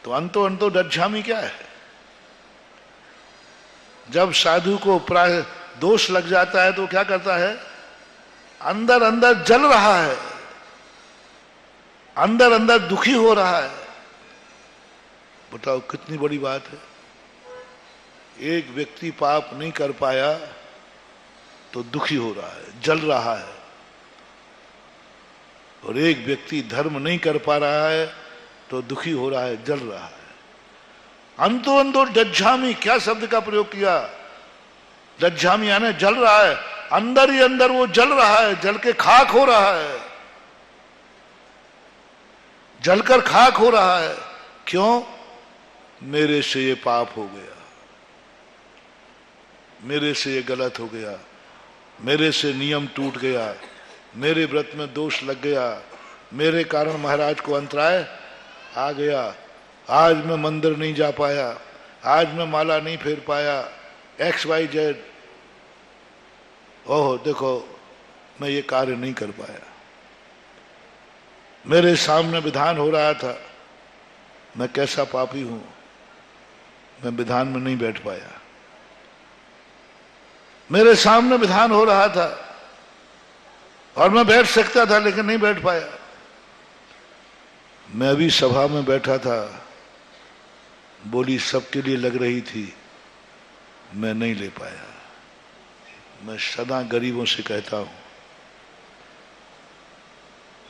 तो अंतो डज्झामी क्या है। जब साधु को प्राय दोष लग जाता है तो क्या करता है, अंदर अंदर जल रहा है, अंदर अंदर दुखी हो रहा है। बताओ कितनी बड़ी बात है। एक व्यक्ति पाप नहीं कर पाया तो दुखी हो रहा है, जल रहा है, और एक व्यक्ति धर्म नहीं कर पा रहा है तो दुखी हो रहा है, जल रहा है। अंतो डज्झामी, क्या शब्द का प्रयोग किया, डज्झामी यानी जल रहा है, अंदर ही अंदर वो जल रहा है, जल के खाक हो रहा है, जलकर खाक हो रहा है। क्यों? मेरे से ये पाप हो गया, मेरे से ये गलत हो गया, मेरे से नियम टूट गया, मेरे व्रत में दोष लग गया, मेरे कारण महाराज को अंतराय आ गया, आज मैं मंदिर नहीं जा पाया, आज मैं माला नहीं फेर पाया, XYZ, ओह देखो मैं ये कार्य नहीं कर पाया, मेरे सामने विधान हो रहा था, मैं कैसा पापी हूं, मैं विधान में नहीं बैठ पाया, मेरे सामने विधान हो रहा था और मैं बैठ सकता था लेकिन नहीं बैठ पाया, मैं भी सभा में बैठा था, बोली सबके लिए लग रही थी, मैं नहीं ले पाया। मैं सदा गरीबों से कहता हूं,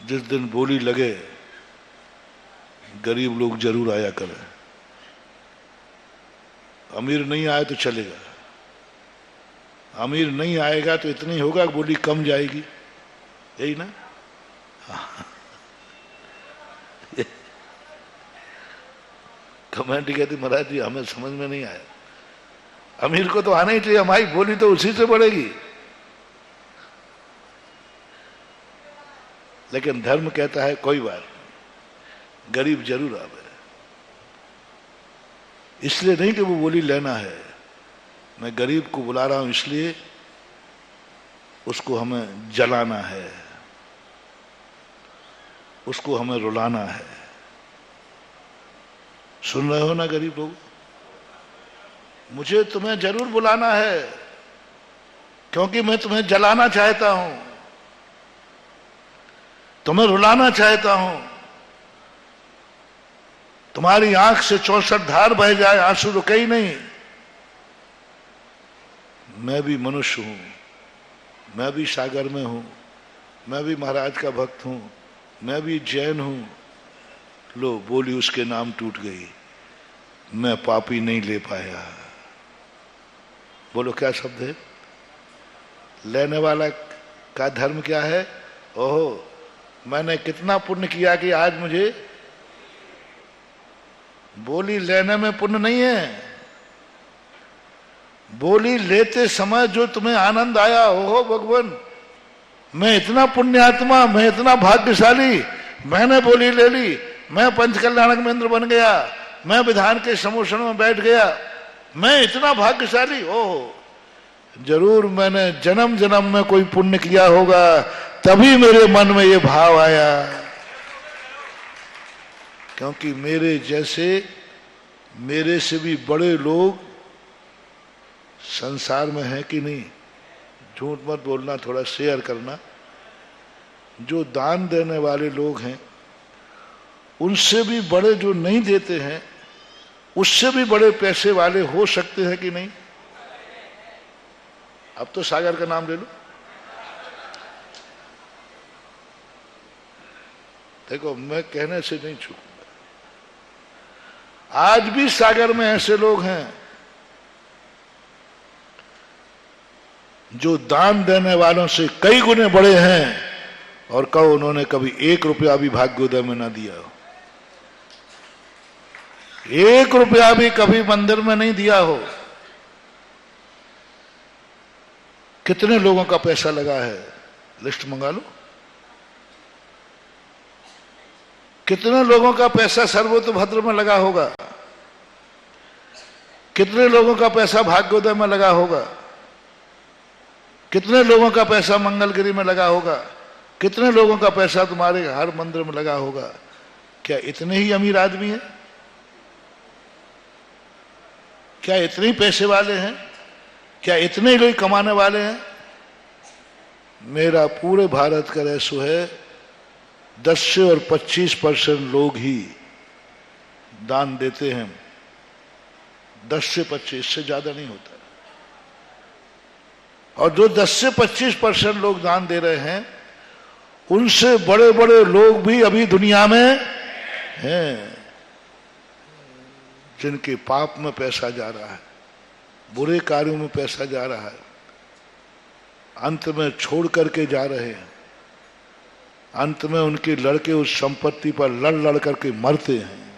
जिस दिन बोली लगे गरीब लोग जरूर आया करें, अमीर नहीं आए तो चलेगा, अमीर नहीं आएगा तो इतना ही होगा, बोली कम जाएगी, यही ना। कमेंट कहती महाराज जी हमें समझ में नहीं आया, अमीर को तो आना ही चाहिए, हमारी बोली तो उसी से बढ़ेगी। लेकिन धर्म कहता है कोई बात नहीं, गरीब जरूर आवे, इसलिए नहीं कि वो बोली लेना है, मैं गरीब को बुला रहा हूं इसलिए उसको हमें जलाना है, उसको हमें रुलाना है। सुन रहे हो ना गरीब लोग, मुझे तुम्हें जरूर बुलाना है क्योंकि मैं तुम्हें जलाना चाहता हूं, तुम्हें रुलाना चाहता हूं, तुम्हारी आंख से 64 धार बह जाए, आंसू रुके ही नहीं। मैं भी मनुष्य हूं, मैं भी सागर में हूं, मैं भी महाराज का भक्त हूं, मैं भी जैन हूं। लो बोली उसके नाम टूट गई, मैं पापी नहीं ले पाया। बोलो क्या शब्द है, लेने वाला का धर्म क्या है, ओहो मैंने कितना पुण्य किया कि आज मुझे बोली लेने में पुण्य नहीं है, बोली लेते समय जो तुम्हें आनंद आया, हो भगवान मैं इतना पुण्यात्मा, मैं इतना भाग्यशाली, मैंने बोली ले ली, मैं पंचकल्याणक में इंद्र बन गया, मैं विधान के समूषण में बैठ गया, मैं इतना भाग्यशाली। ओह, जरूर मैंने जन्म जन्म में कोई पुण्य किया होगा, तभी मेरे मन में ये भाव आया। क्योंकि मेरे जैसे, मेरे से भी बड़े लोग संसार में है कि नहीं? झूठ मत बोलना, थोड़ा शेयर करना। जो दान देने वाले लोग हैं, उनसे भी बड़े जो नहीं देते हैं, उससे भी बड़े पैसे वाले हो सकते हैं कि नहीं? अब तो सागर का नाम ले लो। देखो, मैं कहने से नहीं चूकूंगा। आज भी सागर में ऐसे लोग हैं जो दान देने वालों से कई गुने बड़े हैं, और कहो उन्होंने कभी 1 रुपया भी भाग्योदय में ना दिया हो, 1 रुपया भी कभी मंदिर में नहीं दिया हो। कितने लोगों का पैसा लगा है, लिस्ट मंगा लो। कितने लोगों का पैसा सर्वोतभद्र में लगा होगा, कितने लोगों का पैसा भाग्योदय में लगा होगा, कितने लोगों का पैसा मंगलगिरी में लगा होगा, कितने लोगों का पैसा तुम्हारे हर मंदिर में लगा होगा। क्या इतने ही अमीर आदमी हैं? क्या इतने ही पैसे वाले हैं? क्या इतने ही लोग कमाने वाले हैं? मेरा पूरे भारत का रेशो है 10 से और 25% लोग ही दान देते हैं। 10 से 25 से ज्यादा नहीं होता। और जो 10 से 25% लोग दान दे रहे हैं, उनसे बड़े बड़े लोग भी अभी दुनिया में हैं, जिनके पाप में पैसा जा रहा है, बुरे कार्यों में पैसा जा रहा है, अंत में छोड़ करके जा रहे हैं। अंत में उनके लड़के उस संपत्ति पर लड़ लड़ करके मरते हैं।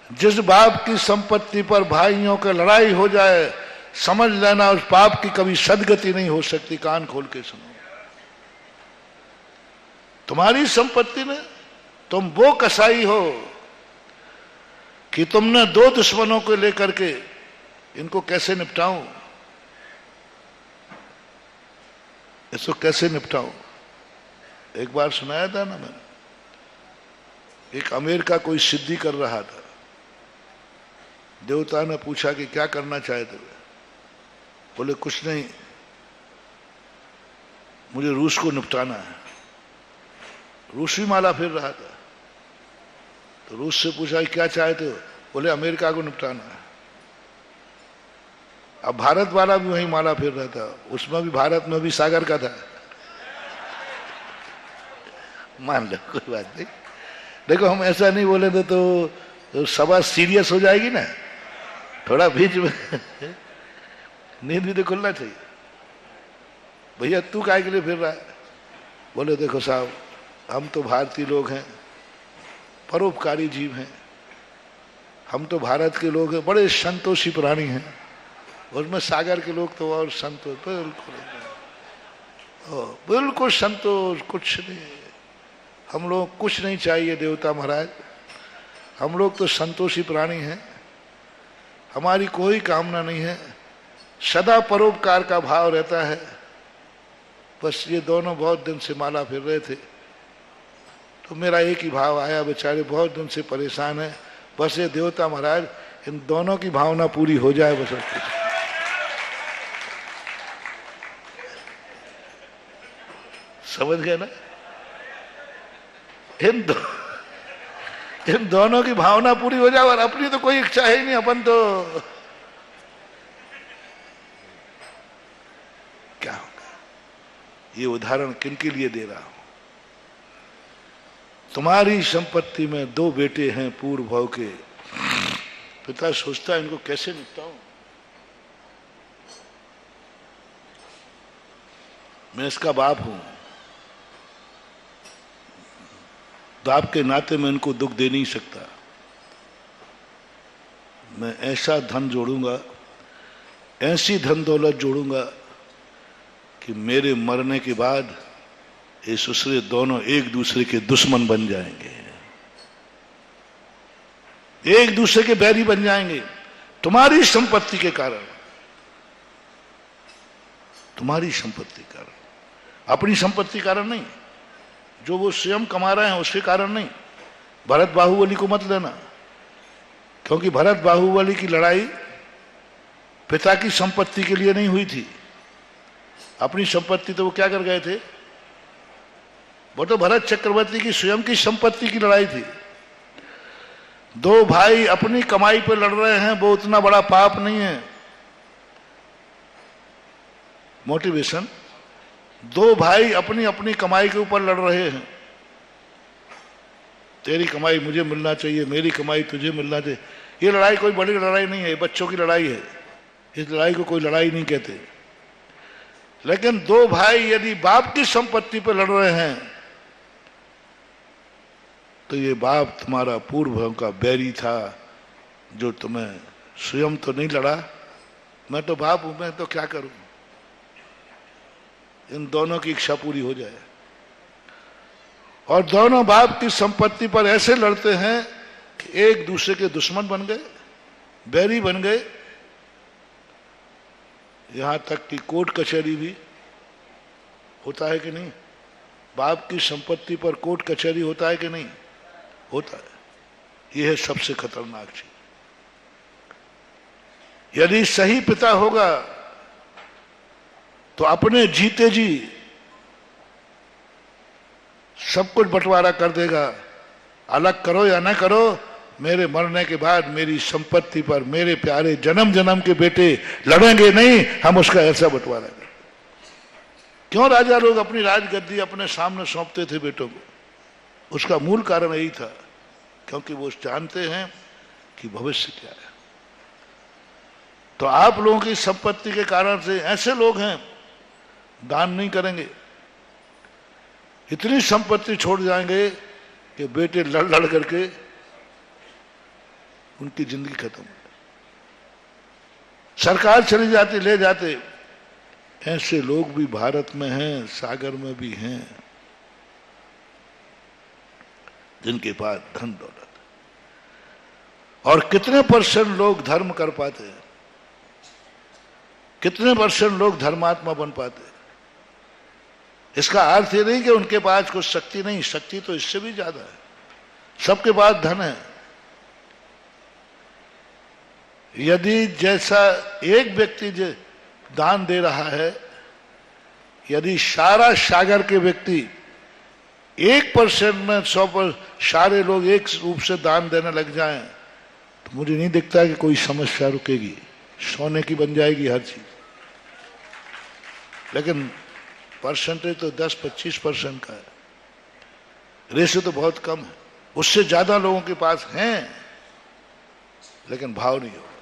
जिस बाप की संपत्ति पर भाइयों की लड़ाई हो जाए, समझ लेना उस पाप की कभी सदगति नहीं हो सकती। कान खोल के सुनो। तुम्हारी संपत्ति में तुम वो कसाई हो कि तुमने 2 दुश्मनों को लेकर के इनको कैसे निपटाऊं, इसको कैसे निपटाऊं। एक बार सुनाया था ना मैंने, एक अमीर का कोई सिद्धि कर रहा था। देवता ने पूछा कि क्या करना चाहते हो? बोले कुछ नहीं, मुझे रूस को निपटाना है। रूस भी माला फिर रहा था, तो रूस से पूछा क्या चाहते हो? बोले अमेरिका को निपटाना है। अब भारत वाला भी वही माला फिर रहा था, उसमें भी भारत में भी सागर का था। मान लो कोई बात नहीं। देखो, हम ऐसा नहीं बोले तो सभा सीरियस हो जाएगी ना, थोड़ा बीच में नींद भी तो खुलना चाहिए। भैया तू काय के लिए फिर रहा है? बोले देखो साहब, हम तो भारतीय लोग हैं, परोपकारी जीव हैं, हम तो भारत के लोग हैं, बड़े संतोषी प्राणी हैं। उसमें सागर के लोग तो और संतोष, बिल्कुल संतोष, कुछ नहीं। हम लोग कुछ नहीं चाहिए देवता महाराज, हम लोग तो संतोषी प्राणी हैं, हमारी कोई कामना नहीं है, सदा परोपकार का भाव रहता है। बस ये दोनों बहुत दिन से माला फिर रहे थे, तो मेरा एक ही भाव आया, बेचारे बहुत दिन से परेशान है, बस ये देवता महाराज इन दोनों की भावना पूरी हो जाए बस। समझ गए ना? इन दोनों की भावना पूरी हो जाए, और अपनी तो कोई इच्छा है ही नहीं। अपन तो क्या होगा? ये उदाहरण किनके लिए दे रहा हूं? तुम्हारी संपत्ति में 2 बेटे हैं पूर्व भाव के। पिता सोचता है इनको कैसे निपटाऊं, मैं इसका बाप हूं, बाप के नाते मैं इनको दुख दे नहीं सकता। मैं ऐसा धन जोड़ूंगा ऐसी धन दौलत जोड़ूंगा कि मेरे मरने के बाद ये ससुरे दोनों एक दूसरे के दुश्मन बन जाएंगे, एक दूसरे के बैरी बन जाएंगे तुम्हारी संपत्ति के कारण, तुम्हारी संपत्ति के कारण, अपनी संपत्ति के कारण नहीं, जो वो स्वयं कमा रहे हैं उसके कारण नहीं। भरत बाहुबली को मत लेना, क्योंकि भरत बाहुबली की लड़ाई पिता की संपत्ति के लिए नहीं हुई थी। अपनी संपत्ति तो वो क्या कर गए थे, वो तो भरत चक्रवर्ती की स्वयं की संपत्ति की लड़ाई थी। दो भाई अपनी कमाई पर लड़ रहे हैं, वो उतना बड़ा पाप नहीं है। मोटिवेशन, दो भाई अपनी अपनी कमाई के ऊपर लड़ रहे हैं, तेरी कमाई मुझे मिलना चाहिए, मेरी कमाई तुझे मिलना चाहिए। ये लड़ाई कोई बड़ी लड़ाई नहीं है, ये बच्चों की लड़ाई है, इस लड़ाई को कोई लड़ाई नहीं कहते। लेकिन दो भाई यदि बाप की संपत्ति पर लड़ रहे हैं तो ये बाप तुम्हारा पूर्व का बैरी था, जो तुम्हें स्वयं तो नहीं लड़ा। मैं तो बाप हूं, मैं तो क्या करूं। इन दोनों की इच्छा पूरी हो जाए। और दोनों बाप की संपत्ति पर ऐसे लड़ते हैं कि एक दूसरे के दुश्मन बन गए, बैरी बन गए। यहां तक कि कोर्ट कचहरी भी होता है कि नहीं, बाप की संपत्ति पर कोर्ट कचहरी होता है कि नहीं, होता है। यह है सबसे खतरनाक चीज। यदि सही पिता होगा तो अपने जीते जी सब कुछ बंटवारा कर देगा। अलग करो या ना करो, मेरे मरने के बाद मेरी संपत्ति पर मेरे प्यारे जन्म जन्म के बेटे लड़ेंगे नहीं, हम उसका ऐसा बंटवारा करें। क्यों राजा लोग अपनी राजगद्दी अपने सामने सौंपते थे बेटों को? उसका मूल कारण यही था, क्योंकि वो जानते हैं कि भविष्य क्या है। तो आप लोगों की संपत्ति के कारण से ऐसे लोग हैं दान नहीं करेंगे, इतनी संपत्ति छोड़ जाएंगे कि बेटे लड़ लड़ करके उनकी जिंदगी खत्म हो। सरकार चली जाती, ले जाते। ऐसे लोग भी भारत में हैं, सागर में भी हैं, जिनके पास धन दौलत है। और कितने परसेंट लोग धर्म कर पाते हैं, कितने परसेंट लोग धर्मात्मा बन पाते हैं। इसका अर्थ ये नहीं कि उनके पास कुछ शक्ति नहीं, शक्ति तो इससे भी ज्यादा है। सबके पास धन है। यदि जैसा एक व्यक्ति दान दे रहा है, यदि सारा सागर के व्यक्ति 1% में 100% सारे लोग एक रूप से दान देने लग जाएं, तो मुझे नहीं दिखता कि कोई समस्या रुकेगी। सोने की बन जाएगी हर चीज। लेकिन परसेंटेज तो 10-25% का है, रेशो तो बहुत कम है। उससे ज्यादा लोगों के पास हैं, लेकिन भाव नहीं होगा,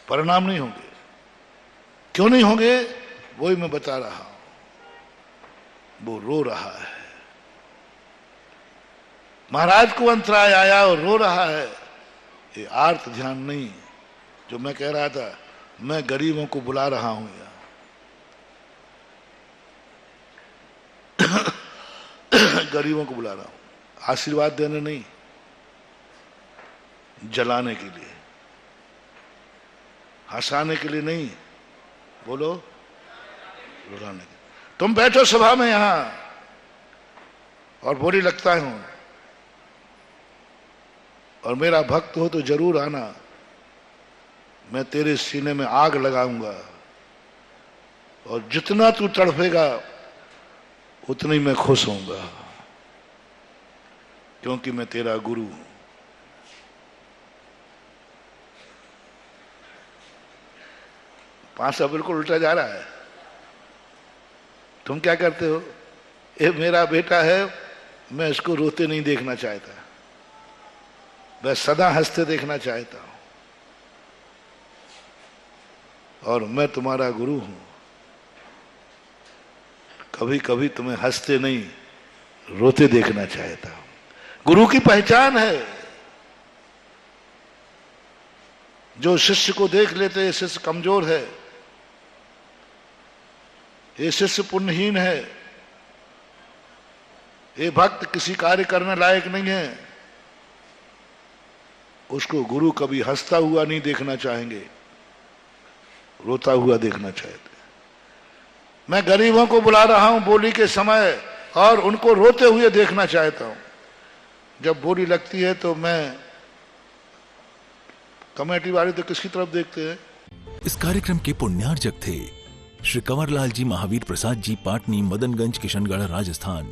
परिणाम नहीं होंगे। क्यों नहीं होंगे, वही मैं बता रहा हूं। वो रो रहा है, महाराज को अंतराय आया और रो रहा है। ये आर्त ध्यान नहीं, जो मैं कह रहा था, मैं गरीबों को बुला रहा हूं यहाँ। गरीबों को बुला रहा हूं, आशीर्वाद देने नहीं, जलाने के लिए, हंसाने के लिए नहीं, बोलो रुलाने के लिए। तुम बैठो सभा में यहां और बोली लगता हूं, और मेरा भक्त हो तो जरूर आना। मैं तेरे सीने में आग लगाऊंगा, और जितना तू तड़फेगा उतनी मैं खुश होऊंगा, क्योंकि मैं तेरा गुरु हूं। पांसा बिल्कुल उल्टा जा रहा है। तुम क्या करते हो? ये मेरा बेटा है, मैं इसको रोते नहीं देखना चाहता, मैं सदा हंसते देखना चाहता हूं। और मैं तुम्हारा गुरु हूं, कभी कभी तुम्हें हंसते नहीं रोते देखना चाहता हूं। गुरु की पहचान है। जो शिष्य को देख लेते ये शिष्य कमजोर है, ये शिष्य पुण्यहीन है, ये भक्त किसी कार्य करने लायक नहीं है, उसको गुरु कभी हंसता हुआ नहीं देखना चाहेंगे, रोता हुआ देखना चाहते। मैं गरीबों को बुला रहा हूं बोली के समय और उनको रोते हुए देखना चाहता हूं। जब बोली लगती है तो मैं कमेटी वाले तो किसकी तरफ देखते हैं?
इस कार्यक्रम के पुण्यार्जक थे श्री कंवरलाल जी महावीर प्रसाद जी, पाटनी, मदनगंज, किशनगढ़, राजस्थान।